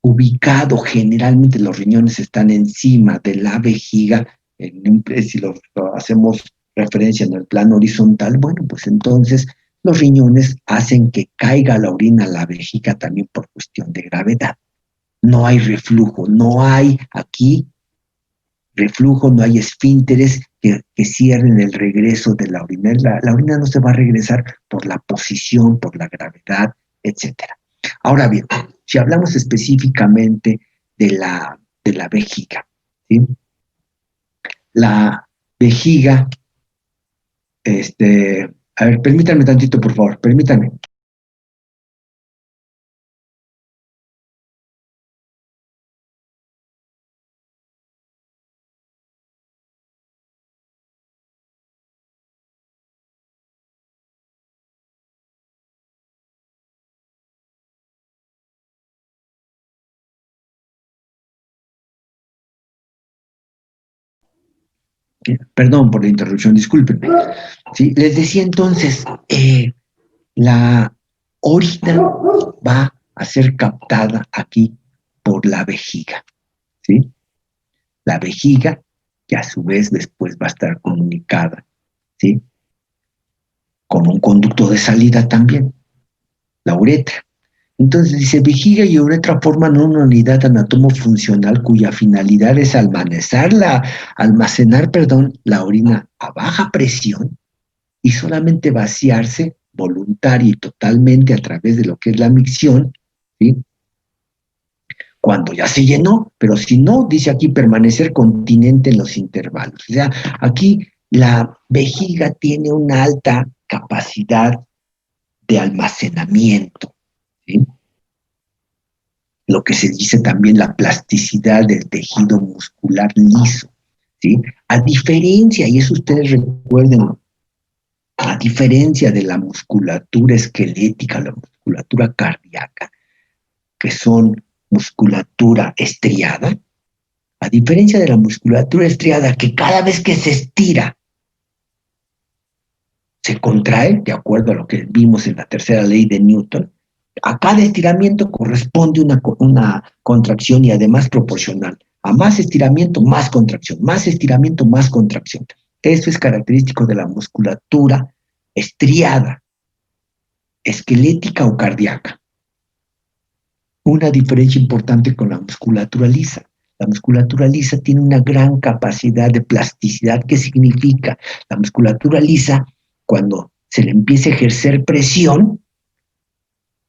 S1: Ubicado, generalmente los riñones están encima de la vejiga, si lo hacemos referencia en el plano horizontal, bueno, pues entonces los riñones hacen que caiga la orina a la vejiga también por cuestión de gravedad. No hay reflujo, no hay aquí reflujo, no hay esfínteres que cierren el regreso de la orina. La orina no se va a regresar por la posición, por la gravedad, etcétera. Ahora bien, si hablamos específicamente de la vejiga, ¿sí? La vejiga, a ver, permítanme tantito, por favor, permítanme. Perdón por la interrupción, discúlpenme. ¿Sí? Les decía entonces, la orina va a ser captada aquí por la vejiga, ¿sí? La vejiga, que a su vez después va a estar comunicada, ¿sí? Con un conducto de salida también, la uretra. Entonces dice, vejiga y uretra forman una unidad anatomofuncional cuya finalidad es almacenar, la orina a baja presión y solamente vaciarse voluntaria y totalmente a través de lo que es la micción, ¿sí? Cuando ya se llenó, pero si no, dice aquí permanecer continente en los intervalos. O sea, aquí la vejiga tiene una alta capacidad de almacenamiento, ¿sí? Lo que se dice también la plasticidad del tejido muscular liso, ¿sí? A diferencia, y eso ustedes recuerden, a diferencia de la musculatura esquelética, la musculatura cardíaca, que son musculatura estriada, a diferencia de la musculatura estriada, que cada vez que se estira, se contrae, de acuerdo a lo que vimos en la tercera ley de Newton, a cada estiramiento corresponde una contracción y además proporcional. A más estiramiento, más contracción, más estiramiento, más contracción. Eso es característico de la musculatura estriada, esquelética o cardíaca. Una diferencia importante con la musculatura lisa. La musculatura lisa tiene una gran capacidad de plasticidad. ¿Qué significa? La musculatura lisa, cuando se le empieza a ejercer presión,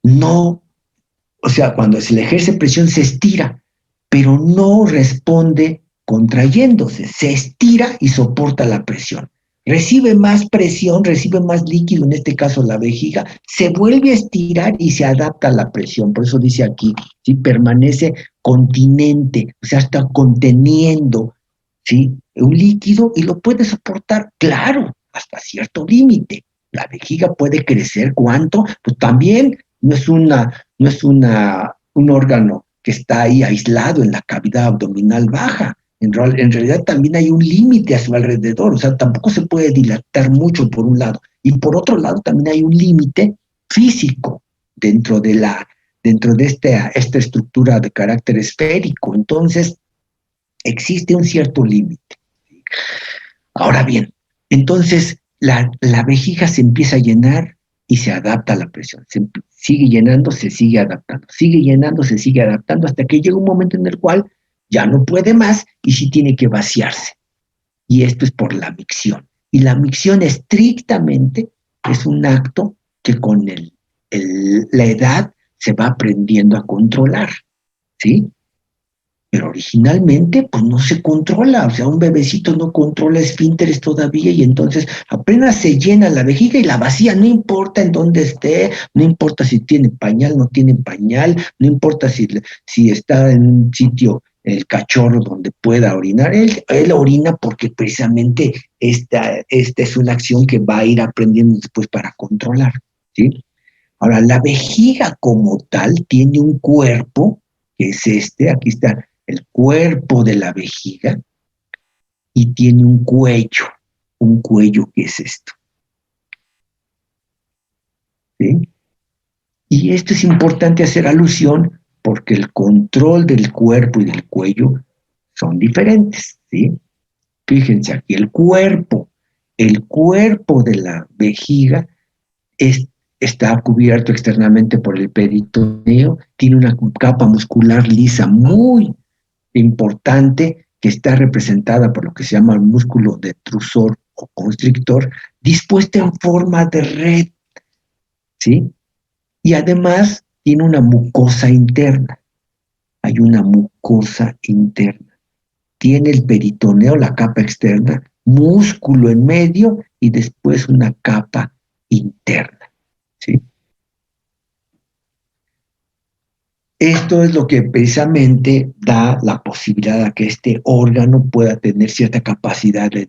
S1: no, o sea, cuando se le ejerce presión se estira, pero no responde contrayéndose, se estira y soporta la presión. Recibe más presión, recibe más líquido, en este caso la vejiga, se vuelve a estirar y se adapta a la presión. Por eso dice aquí, ¿sí? Permanece continente, o sea, está conteniendo, ¿sí? Un líquido y lo puede soportar, claro, hasta cierto límite. La vejiga puede crecer, ¿cuánto? Pues también no es un órgano que está ahí aislado en la cavidad abdominal baja. En realidad también hay un límite a su alrededor, o sea, tampoco se puede dilatar mucho por un lado. Y por otro lado también hay un límite físico dentro de esta estructura de carácter esférico. Entonces, existe un cierto límite. Ahora bien, entonces la vejiga se empieza a llenar y se adapta a la presión. Se sigue llenando, se sigue adaptando, sigue llenando, se sigue adaptando, hasta que llega un momento en el cual ya no puede más y sí tiene que vaciarse. Y esto es por la micción. Y la micción estrictamente es un acto que con la edad se va aprendiendo a controlar, ¿sí? Pero originalmente, pues no se controla, o sea, un bebecito no controla esfínteres todavía y entonces apenas se llena la vejiga y la vacía, no importa en dónde esté, no importa si tiene pañal, no tiene pañal, no importa si está en un sitio el cachorro donde pueda orinar. Él orina porque precisamente esta es una acción que va a ir aprendiendo después para controlar, ¿sí? Ahora, la vejiga como tal tiene un cuerpo, que es aquí está el cuerpo de la vejiga, y tiene un cuello que es esto, ¿sí? Y esto es importante hacer alusión porque el control del cuerpo y del cuello son diferentes, ¿sí? Fíjense aquí, el cuerpo de la vejiga está cubierto externamente por el peritoneo, tiene una capa muscular lisa muy importante que está representada por lo que se llama el músculo detrusor o constrictor, dispuesta en forma de red, ¿sí? Y además tiene una mucosa interna. Hay una mucosa interna. Tiene el peritoneo, la capa externa, músculo en medio y después una capa interna, ¿sí? Esto es lo que precisamente da la posibilidad de que este órgano pueda tener cierta capacidad de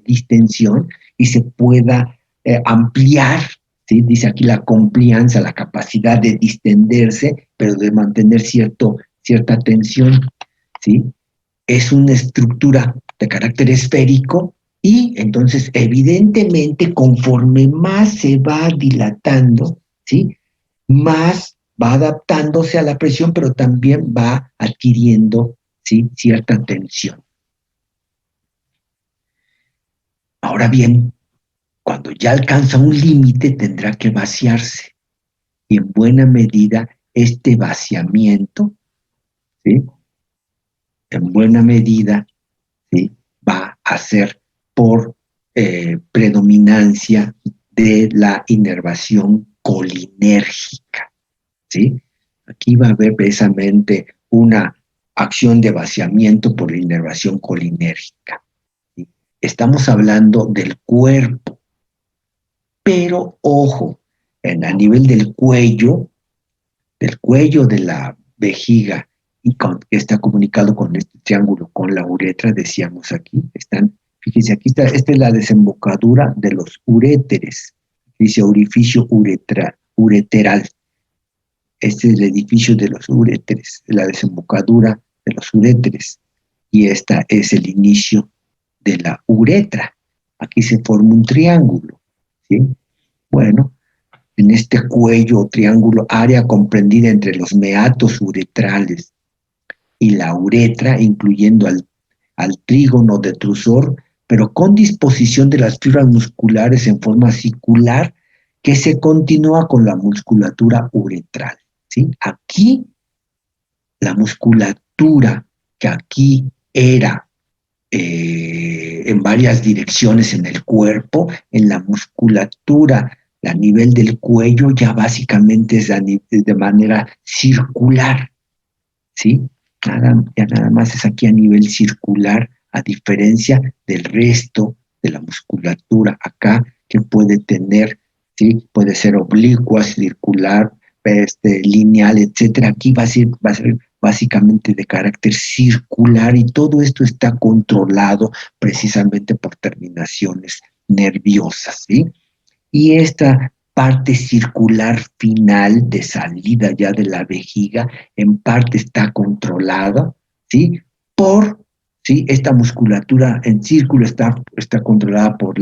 S1: distensión y se pueda ampliar, ¿sí? Dice aquí la complianza, la capacidad de distenderse, pero de mantener cierta tensión, ¿sí? Es una estructura de carácter esférico y entonces evidentemente conforme más se va dilatando, ¿sí? Más va adaptándose a la presión, pero también va adquiriendo, ¿sí? Cierta tensión. Ahora bien, cuando ya alcanza un límite tendrá que vaciarse y en buena medida este vaciamiento, ¿sí? En buena medida, ¿sí? Va a ser por predominancia de la inervación colinérgica, ¿sí? Aquí va a haber precisamente una acción de vaciamiento por la inervación colinérgica, ¿sí? Estamos hablando del cuerpo, pero ojo, a nivel del cuello de la vejiga, y está comunicado con este triángulo, con la uretra, decíamos aquí, fíjense, aquí está, esta es la desembocadura de los uréteres, dice orificio ureteral, este es el edificio de los uréteres, la desembocadura de los uréteres, y esta es el inicio de la uretra, aquí se forma un triángulo, ¿sí? Bueno, en este cuello o triángulo, área comprendida entre los meatos uretrales y la uretra, incluyendo al trígono detrusor, pero con disposición de las fibras musculares en forma circular que se continúa con la musculatura uretral, ¿sí? Aquí, la musculatura que aquí era en varias direcciones en el cuerpo, en la musculatura a nivel del cuello ya básicamente es de manera circular, ¿sí? Ya nada más es aquí a nivel circular, a diferencia del resto de la musculatura acá, que puede tener, ¿sí? Puede ser oblicua, circular, lineal, etcétera. Aquí va a ser básicamente de carácter circular y todo esto está controlado precisamente por terminaciones nerviosas, ¿sí? Y esta parte circular final de salida ya de la vejiga, en parte está controlada, ¿sí? ¿Sí? Esta musculatura en círculo está controlada por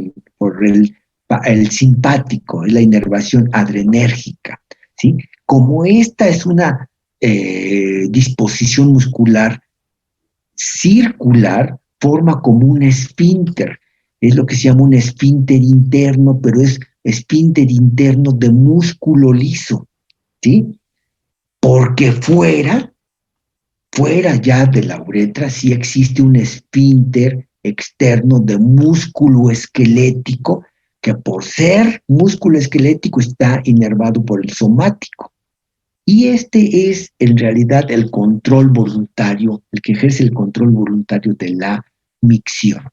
S1: el simpático, la inervación adrenérgica, ¿sí? Como esta es una disposición muscular circular, forma como un esfínter. Es lo que se llama un esfínter interno, pero es esfínter interno de músculo liso, ¿sí? Porque fuera ya de la uretra, sí existe un esfínter externo de músculo esquelético, que por ser músculo esquelético está inervado por el somático. Y este es en realidad el control voluntario, el que ejerce el control voluntario de la micción.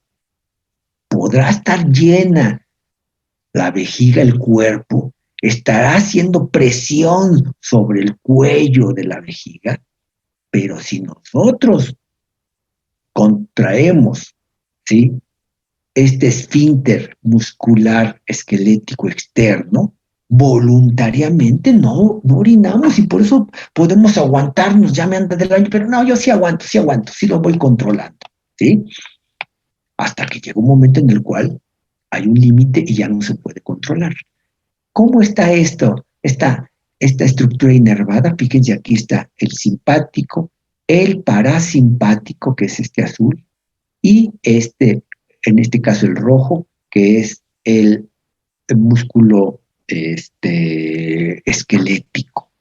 S1: Podrá estar llena la vejiga, el cuerpo, estará haciendo presión sobre el cuello de la vejiga, Pero si nosotros contraemos, ¿sí?, este esfínter muscular esquelético externo, voluntariamente no orinamos y por eso podemos aguantarnos, ya me anda del año, pero no, yo sí aguanto, sí lo voy controlando, ¿sí? Hasta que llega un momento en el cual hay un límite y ya no se puede controlar. ¿Cómo está esto? Esta estructura inervada, fíjense, aquí está el simpático, el parasimpático, que es este azul, y en este caso el rojo, que es el músculo esquelético,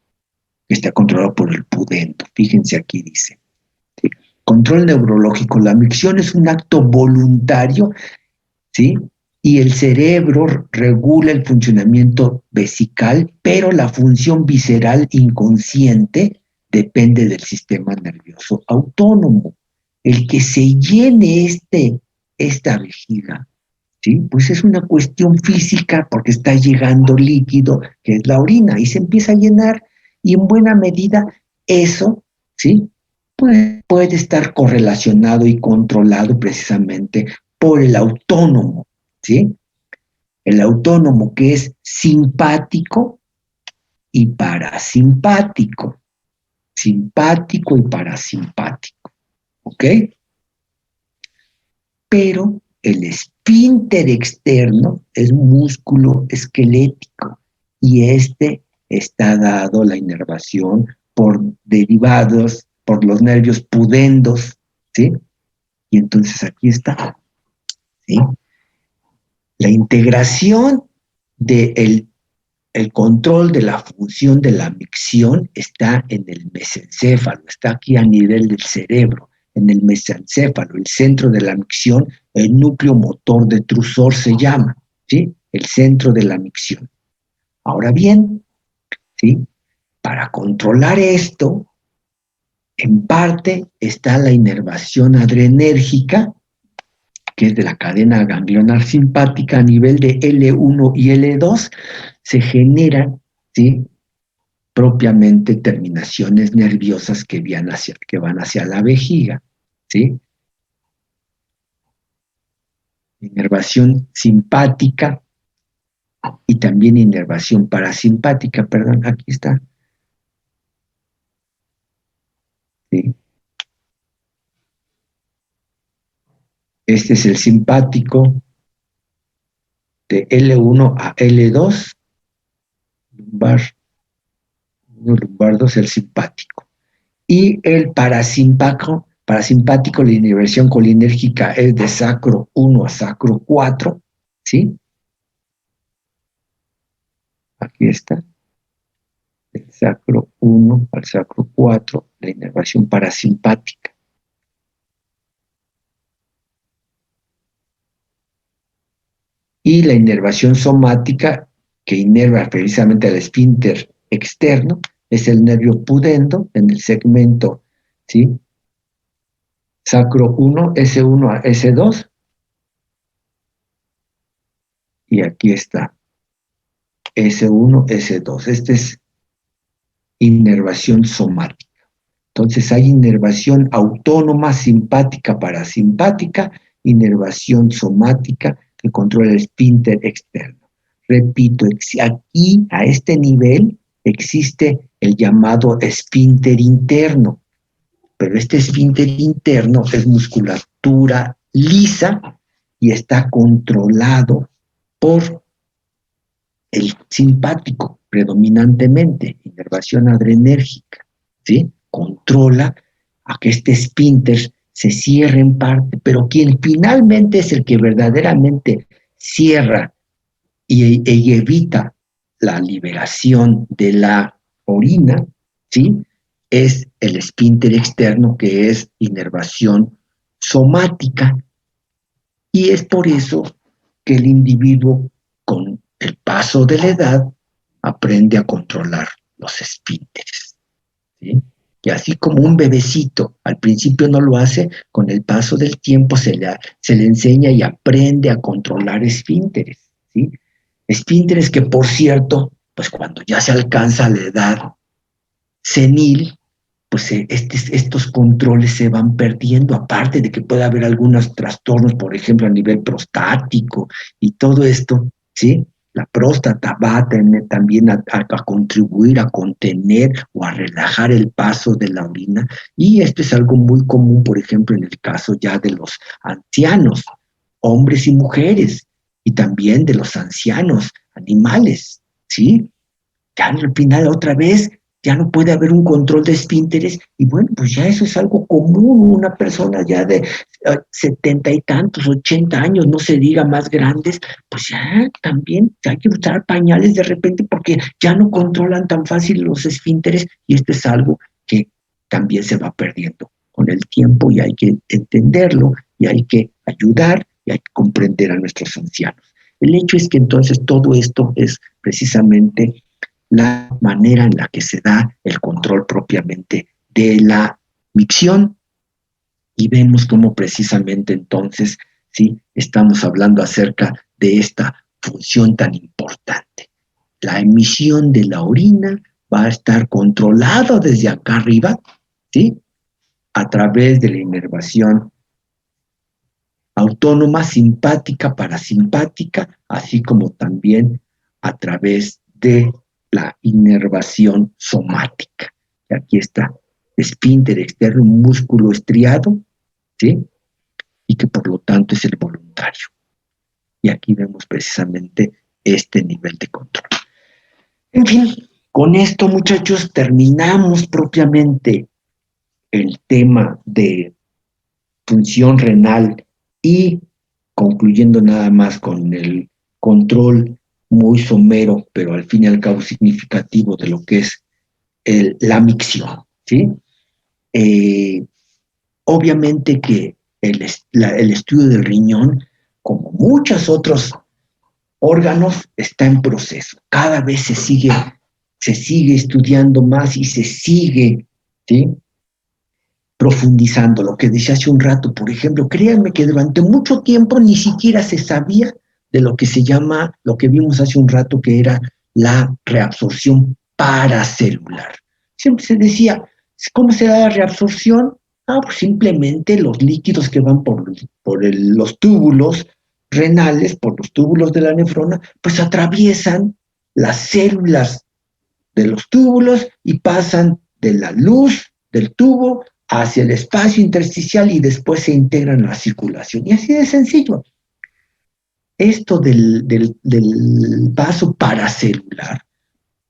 S1: que está controlado por el pudendo. Fíjense aquí dice, ¿sí? Control neurológico. La micción es un acto voluntario, ¿sí? Y el cerebro regula el funcionamiento vesical, pero la función visceral inconsciente depende del sistema nervioso autónomo. El que se llene esta vejiga, ¿sí?, pues es una cuestión física porque está llegando líquido, que es la orina, y se empieza a llenar, y en buena medida eso, ¿sí?, pues puede estar correlacionado y controlado precisamente por el autónomo, ¿sí? El autónomo, que es simpático y parasimpático, simpático y parasimpático, ¿ok? Pero el esfínter externo es músculo esquelético y está dado la inervación por derivados, por los nervios pudendos, ¿sí? Y entonces aquí está, ¿sí? La integración del el control de la función de la micción está en el mesencéfalo, está aquí a nivel del cerebro, en el mesencéfalo, el centro de la micción, el núcleo motor detrusor se llama, ¿sí? El centro de la micción. Ahora bien, ¿sí?, para controlar esto, en parte está la inervación adrenérgica, que es de la cadena ganglionar simpática a nivel de L1 y L2, se generan, ¿sí?, propiamente terminaciones nerviosas que van hacia la vejiga, ¿sí? Inervación simpática y también inervación parasimpática, perdón, aquí está, ¿sí? Este es el simpático de L1 a L2, lumbar 1, lumbar 2, el simpático. Y el parasimpático, la inervación colinérgica es de sacro 1 a sacro 4, ¿sí? Aquí está, del sacro 1 al sacro 4, la inervación parasimpática. Y la inervación somática, que inerva precisamente al esfínter externo, es el nervio pudendo en el segmento, ¿sí?, sacro 1, S1 a S2, y aquí está, S1, S2. Este es inervación somática. Entonces hay inervación autónoma, simpática, parasimpática, inervación somática que controla el esfínter externo. Repito, aquí a este nivel existe el llamado esfínter interno, pero este esfínter interno es musculatura lisa y está controlado por el simpático predominantemente, inervación adrenérgica, ¿sí? Controla a que este esfínter se cierre en parte, pero quien finalmente es el que verdaderamente cierra y evita la liberación de la orina, ¿sí?, es el esfínter externo, que es inervación somática, y es por eso que el individuo, con el paso de la edad, aprende a controlar los esfínteres, ¿sí? Y así como un bebecito al principio no lo hace, con el paso del tiempo se le enseña y aprende a controlar esfínteres, ¿sí? Esfínteres que, por cierto, pues cuando ya se alcanza la edad senil, pues estos controles se van perdiendo, aparte de que puede haber algunos trastornos, por ejemplo, a nivel prostático y todo esto, ¿sí? La próstata va a tener también a contribuir a contener o a relajar el paso de la orina, y esto es algo muy común, por ejemplo, en el caso ya de los ancianos, hombres y mujeres, y también de los ancianos animales, ¿sí? Ya al final otra vez ya no puede haber un control de esfínteres, y bueno, pues ya eso es algo común. Una persona ya de 70 y tantos, 80 años, no se diga más grandes, pues ya también ya hay que usar pañales de repente porque ya no controlan tan fácil los esfínteres, y esto es algo que también se va perdiendo con el tiempo, y hay que entenderlo, y hay que ayudar, y hay que comprender a nuestros ancianos. El hecho es que entonces todo esto es precisamente la manera en la que se da el control propiamente de la micción, y vemos cómo precisamente entonces, sí, estamos hablando acerca de esta función tan importante. La emisión de la orina va a estar controlada desde acá arriba, ¿sí? A través de la inervación autónoma, simpática, parasimpática, así como también a través de la inervación somática. Y aquí está, esfínter externo, un músculo estriado, ¿sí? Y que por lo tanto es el voluntario. Y aquí vemos precisamente este nivel de control. En fin, con esto, muchachos, terminamos propiamente el tema de función renal, y concluyendo nada más con el control muy somero, pero al fin y al cabo significativo, de lo que es la micción, ¿sí? Eh, Obviamente que el estudio del riñón, como muchos otros órganos, está en proceso. Cada vez se sigue estudiando más, y se sigue, ¿sí?, profundizando. Lo que decía hace un rato, por ejemplo, créanme que durante mucho tiempo ni siquiera se sabía de lo que se llama, lo que vimos hace un rato, que era la reabsorción paracelular. Siempre se decía, ¿cómo se da la reabsorción? Pues simplemente los líquidos que van los túbulos renales, por los túbulos de la nefrona, pues atraviesan las células de los túbulos y pasan de la luz del tubo hacia el espacio intersticial, y después se integran en la circulación. Y así de sencillo. Esto del vaso paracelular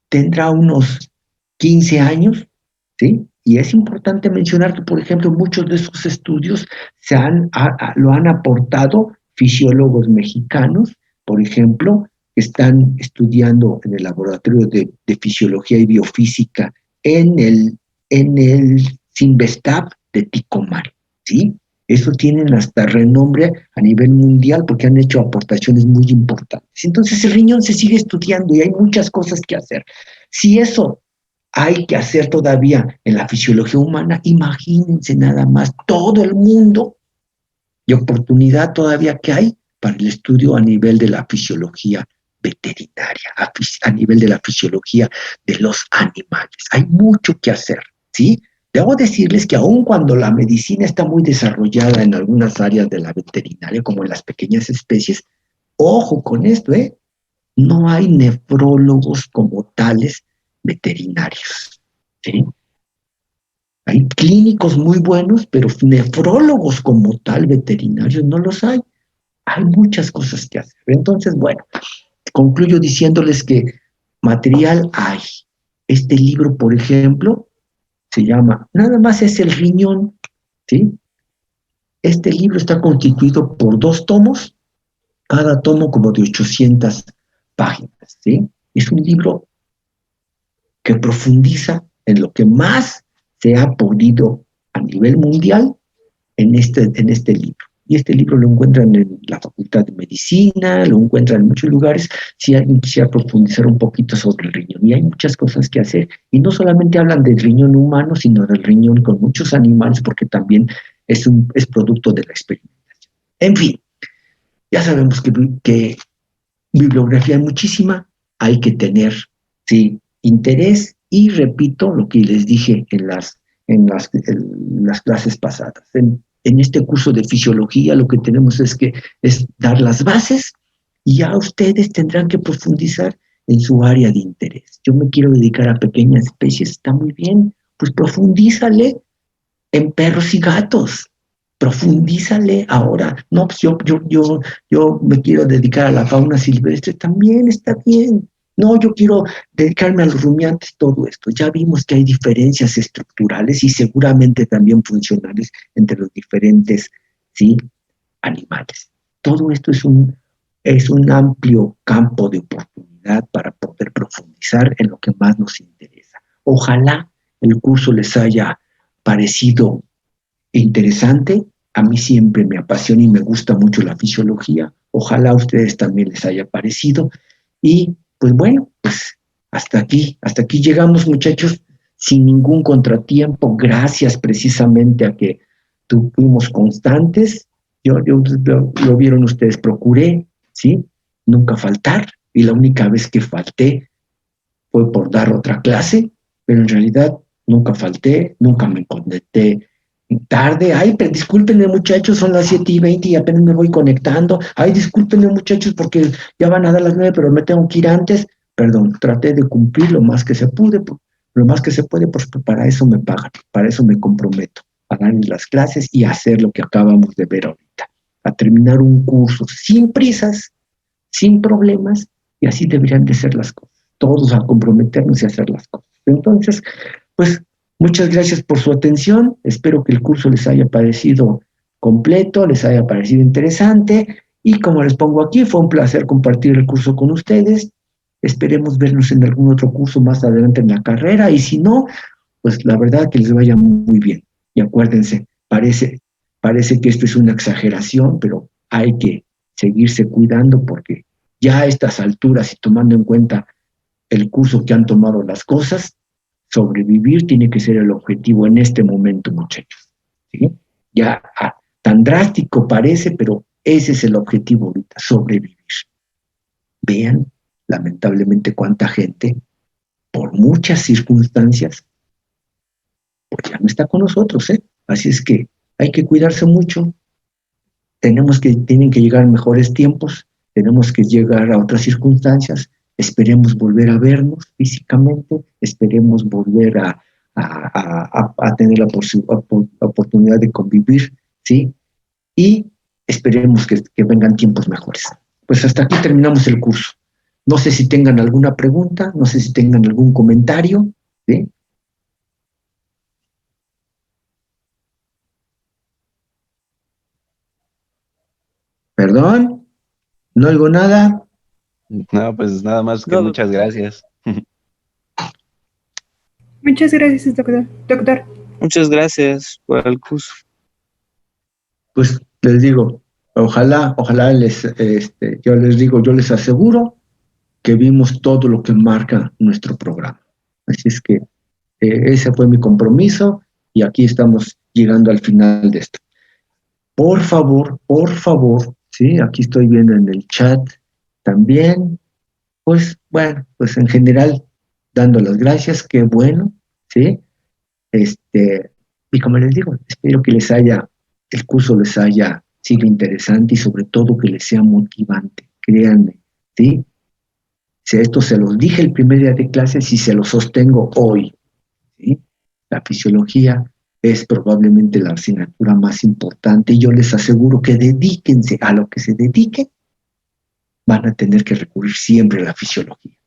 S1: tendrá unos 15 años, ¿sí? Y es importante mencionar que, por ejemplo, muchos de esos estudios lo han aportado fisiólogos mexicanos, por ejemplo, que están estudiando en el laboratorio de fisiología y biofísica en el CINVESTAB de Ticomán, ¿sí? Eso tienen hasta renombre a nivel mundial porque han hecho aportaciones muy importantes. Entonces el riñón se sigue estudiando y hay muchas cosas que hacer. Si eso hay que hacer todavía en la fisiología humana, imagínense nada más todo el mundo y oportunidad todavía que hay para el estudio a nivel de la fisiología veterinaria, a nivel de la fisiología de los animales. Hay mucho que hacer, ¿sí? Debo decirles que aun cuando la medicina está muy desarrollada en algunas áreas de la veterinaria, como en las pequeñas especies, ojo con esto, ¿eh? No hay nefrólogos como tales veterinarios, ¿sí? Hay clínicos muy buenos, pero nefrólogos como tal veterinarios no los hay. Hay muchas cosas que hacer. Entonces, bueno, concluyo diciéndoles que material hay. Este libro, por ejemplo, se llama, nada más es el riñón, ¿sí? Este libro está constituido por 2 tomos, cada tomo como de 800 páginas, ¿sí? Es un libro que profundiza en lo que más se ha podido a nivel mundial en este libro. Y este libro lo encuentran en la Facultad de Medicina, lo encuentran en muchos lugares, si alguien quisiera profundizar un poquito sobre el riñón. Y hay muchas cosas que hacer. Y no solamente hablan del riñón humano, sino del riñón con muchos animales, porque también es producto de la experimentación. En fin, ya sabemos que bibliografía hay muchísima, hay que tener, sí, interés, y repito lo que les dije en las clases pasadas. En este curso de fisiología lo que tenemos es dar las bases y ya ustedes tendrán que profundizar en su área de interés. Yo me quiero dedicar a pequeñas especies, está muy bien, pues profundízale en perros y gatos. Profundízale ahora. No, pues yo me quiero dedicar a la fauna silvestre, también está bien. No, yo quiero dedicarme a los rumiantes, todo esto. Ya vimos que hay diferencias estructurales y seguramente también funcionales entre los diferentes, ¿sí?, animales. Todo esto es un amplio campo de oportunidad para poder profundizar en lo que más nos interesa. Ojalá el curso les haya parecido interesante. A mí siempre me apasiona y me gusta mucho la fisiología. Ojalá a ustedes también les haya parecido. Y pues bueno, pues hasta aquí llegamos, muchachos, sin ningún contratiempo, gracias precisamente a que fuimos constantes. Lo vieron ustedes, procuré, ¿sí?, nunca faltar, y la única vez que falté fue por dar otra clase, pero en realidad nunca falté, nunca me conecté tarde. Ay, pero discúlpenme, muchachos, son las 7:20 y apenas me voy conectando. Ay, discúlpenme, muchachos, porque ya van a dar las 9, pero me tengo que ir antes. Perdón, traté de cumplir lo más que se pude, lo más que se puede, pues para eso me pagan, para eso me comprometo, a darles las clases y a hacer lo que acabamos de ver ahorita, a terminar un curso sin prisas, sin problemas, y así deberían de ser las cosas, todos a comprometernos y a hacer las cosas. Entonces, pues muchas gracias por su atención, espero que el curso les haya parecido completo, les haya parecido interesante, y como les pongo aquí, fue un placer compartir el curso con ustedes. Esperemos vernos en algún otro curso más adelante en la carrera, y si no, pues la verdad que les vaya muy bien. Y acuérdense, parece que esto es una exageración, pero hay que seguirse cuidando porque ya a estas alturas y tomando en cuenta el curso que han tomado las cosas, sobrevivir tiene que ser el objetivo en este momento, muchachos. ¿Sí? Ya tan drástico parece, pero ese es el objetivo ahorita, sobrevivir. Vean, lamentablemente, cuánta gente, por muchas circunstancias, pues ya no está con nosotros, ¿eh? Así es que hay que cuidarse mucho. Tienen que llegar mejores tiempos, tenemos que llegar a otras circunstancias, esperemos volver a vernos físicamente, esperemos volver a tener la oportunidad de convivir, ¿sí? Y esperemos que vengan tiempos mejores. Pues hasta aquí terminamos el curso. No sé si tengan alguna pregunta, no sé si tengan algún comentario, ¿sí? ¿Perdón? ¿No oigo nada?
S3: No, pues nada más que
S4: No,
S3: muchas gracias.
S5: Muchas gracias, doctor.
S4: muchas gracias por el curso.
S1: Pues les digo, ojalá yo les digo, yo les aseguro que vimos todo lo que marca nuestro programa. Así es que ese fue mi compromiso y aquí estamos llegando al final de esto. Por favor, sí, aquí estoy viendo en el chat también, pues bueno, pues en general, dando las gracias, qué bueno, sí, y como les digo, espero que el curso les haya sido interesante y sobre todo que les sea motivante, créanme, ¿sí? Si esto se los dije el primer día de clases y se los sostengo hoy, ¿sí? La fisiología es probablemente la asignatura más importante y yo les aseguro que dedíquense a lo que se dediquen, van a tener que recurrir siempre a la fisiología.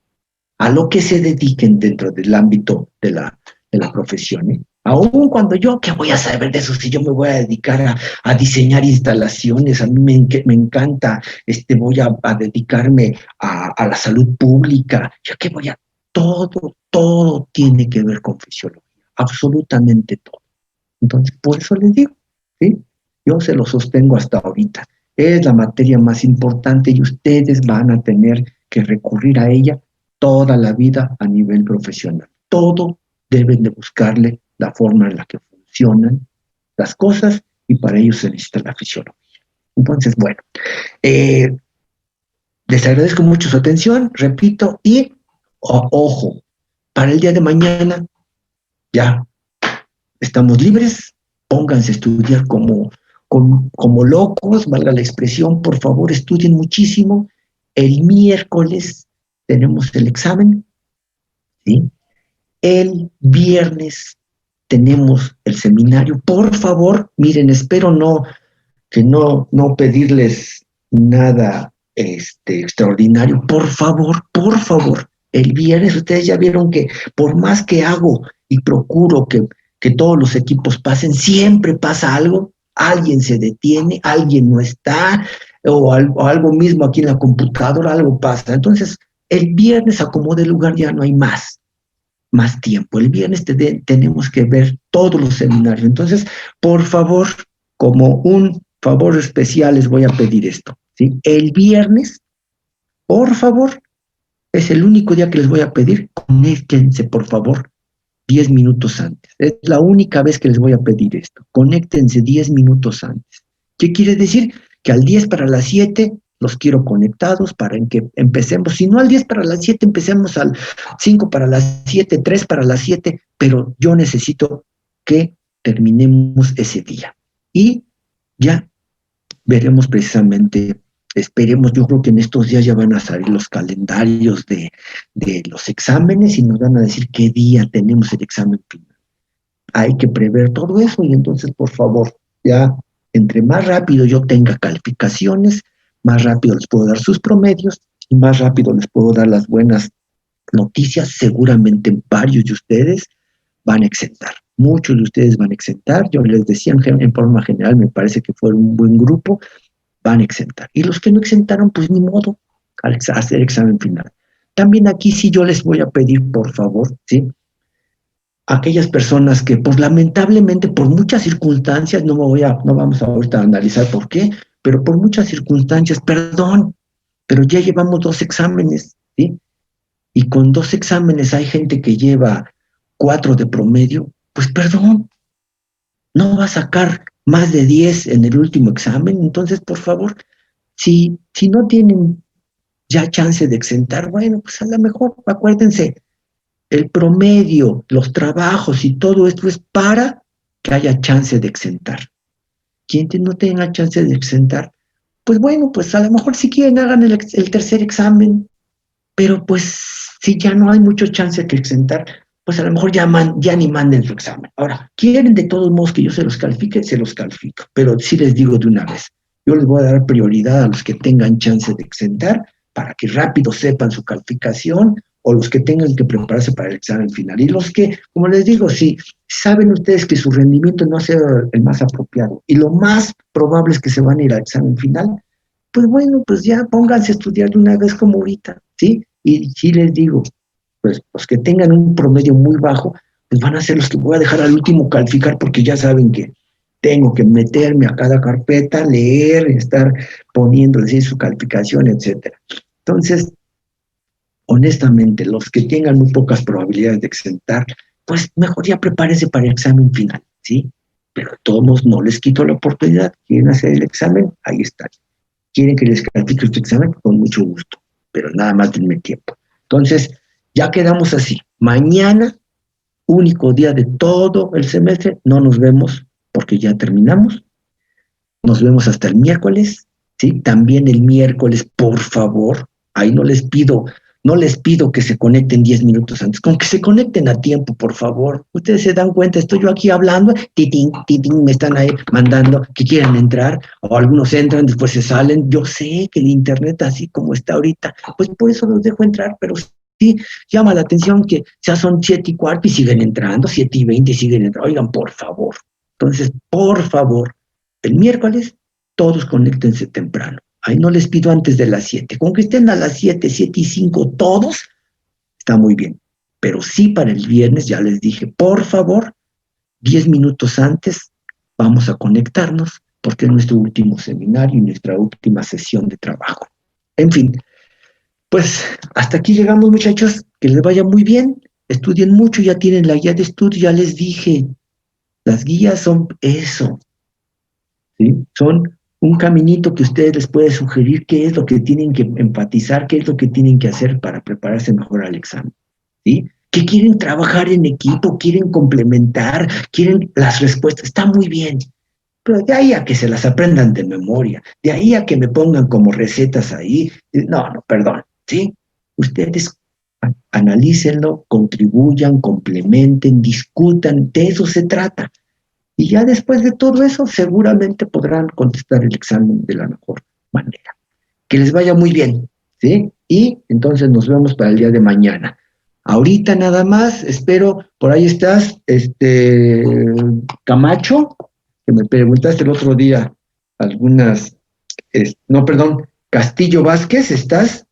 S1: A lo que se dediquen dentro del ámbito de la profesión, ¿eh? Aún cuando yo, ¿qué voy a saber de eso si yo me voy a dedicar a diseñar instalaciones? A mí me encanta, voy a dedicarme a la salud pública. ¿Yo qué voy a? Todo tiene que ver con fisiología, absolutamente todo. Entonces, por eso les digo, ¿sí? Yo se lo sostengo hasta ahorita. Es la materia más importante y ustedes van a tener que recurrir a ella toda la vida a nivel profesional. Todo deben de buscarle la forma en la que funcionan las cosas y para ello se necesita la fisiología. Entonces, bueno, les agradezco mucho su atención, repito, y ojo, para el día de mañana, ya estamos libres, pónganse a estudiar como locos, valga la expresión, por favor, estudien muchísimo. El miércoles tenemos el examen, ¿sí? El viernes tenemos el seminario. Por favor, miren, espero no pedirles nada extraordinario. Por favor, el viernes ustedes ya vieron que por más que hago y procuro que todos los equipos pasen, siempre pasa algo, alguien se detiene, alguien no está, o algo mismo aquí en la computadora, algo pasa. Entonces, el viernes acomode el lugar, ya no hay más tiempo. El viernes tenemos que ver todos los seminarios. Entonces, por favor, como un favor especial les voy a pedir esto, ¿sí? El viernes, por favor, es el único día que les voy a pedir, conéctense, por favor, 10 minutos antes. Es la única vez que les voy a pedir esto. Conéctense 10 minutos antes. ¿Qué quiere decir? Que al 10 para las 7 los quiero conectados para que empecemos. Si no al 10 para las 7, empecemos al 5 para las 7, 3 para las 7, pero yo necesito que terminemos ese día. Y ya veremos precisamente, esperemos, yo creo que en estos días ya van a salir los calendarios de los exámenes y nos van a decir qué día tenemos el examen final. Hay que prever todo eso y entonces, por favor, ya entre más rápido yo tenga calificaciones, más rápido les puedo dar sus promedios y más rápido les puedo dar las buenas noticias. Seguramente varios de ustedes van a exentar. Muchos de ustedes van a exentar. Yo les decía en forma general, me parece que fue un buen grupo, van a exentar. Y los que no exentaron, pues ni modo, al hacer examen final. También aquí sí yo les voy a pedir, por favor, ¿sí? Aquellas personas que, pues lamentablemente, por muchas circunstancias, no vamos ahorita a analizar por qué, pero por muchas circunstancias, perdón, pero ya llevamos 2 exámenes, ¿sí? Y con 2 exámenes hay gente que lleva 4 de promedio, pues perdón, no va a sacar más de 10 en el último examen. Entonces, por favor, si no tienen ya chance de exentar, bueno, pues a lo mejor, acuérdense, el promedio, los trabajos y todo esto es para que haya chance de exentar. Quien no tenga chance de exentar, pues bueno, pues a lo mejor si quieren hagan el tercer examen, pero pues si ya no hay mucho chance de exentar, pues a lo mejor ya ni manden su examen. Ahora, quieren de todos modos que yo se los califique, se los califico, pero sí les digo de una vez, yo les voy a dar prioridad a los que tengan chance de exentar para que rápido sepan su calificación o los que tengan que prepararse para el examen final. Y los que, como les digo, si saben ustedes que su rendimiento no sea el más apropiado y lo más probable es que se van a ir al examen final, pues bueno, pues ya pónganse a estudiar de una vez como ahorita, ¿sí? Y sí les digo, pues los que tengan un promedio muy bajo, pues van a ser los que voy a dejar al último calificar porque ya saben que tengo que meterme a cada carpeta, leer, estar poniéndoles su calificación, etcétera. Entonces, honestamente, los que tengan muy pocas probabilidades de exentar, pues mejor ya prepárense para el examen final, ¿sí? Pero a todos no les quito la oportunidad. ¿Quieren hacer el examen? Ahí está. ¿Quieren que les califique este examen? Con mucho gusto, pero nada más denme tiempo. Entonces, ya quedamos así. Mañana, único día de todo el semestre, no nos vemos porque ya terminamos. Nos vemos hasta el miércoles, ¿sí? También el miércoles, por favor, ahí no les pido que se conecten 10 minutos antes, con que se conecten a tiempo, por favor. Ustedes se dan cuenta, estoy yo aquí hablando, titín, me están ahí mandando que quieran entrar, o algunos entran, después se salen. Yo sé que el internet, así como está ahorita, pues por eso los dejo entrar, pero sí llama la atención que ya son 7:15 y siguen entrando, 7:20 y siguen entrando. Oigan, por favor. Entonces, por favor, el miércoles, todos conéctense temprano. Ahí no les pido antes de las 7. Con que estén a las 7, 7:05 todos, está muy bien. Pero sí para el viernes, ya les dije, por favor, 10 minutos antes vamos a conectarnos porque es nuestro último seminario y nuestra última sesión de trabajo. En fin, pues hasta aquí llegamos, muchachos. Que les vaya muy bien. Estudien mucho, ya tienen la guía de estudio, ya les dije. Las guías son eso, ¿sí? Son un caminito que ustedes les puede sugerir qué es lo que tienen que enfatizar, qué es lo que tienen que hacer para prepararse mejor al examen, ¿sí? que quieren trabajar en equipo, quieren complementar, quieren las respuestas, está muy bien. Pero de ahí a que se las aprendan de memoria, de ahí a que me pongan como recetas ahí, no, perdón, ¿sí? Ustedes analícenlo, contribuyan, complementen, discutan, de eso se trata. Y ya después de todo eso, seguramente podrán contestar el examen de la mejor manera. Que les vaya muy bien, ¿sí? Y entonces nos vemos para el día de mañana. Ahorita nada más, espero, por ahí estás, Camacho, que me preguntaste el otro día algunas, no, perdón, Castillo Vázquez, ¿estás?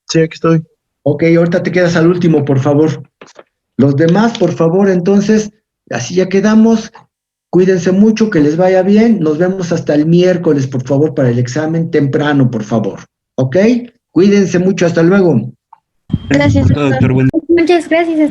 S6: Sí, aquí estoy.
S1: Ok, ahorita te quedas al último, por favor. Los demás, por favor, entonces, así ya quedamos. Cuídense mucho, que les vaya bien. Nos vemos hasta el miércoles, por favor, para el examen temprano, por favor. ¿Ok? Cuídense mucho, hasta luego.
S2: Gracias por todo, doctor. Buen
S5: Muchas gracias.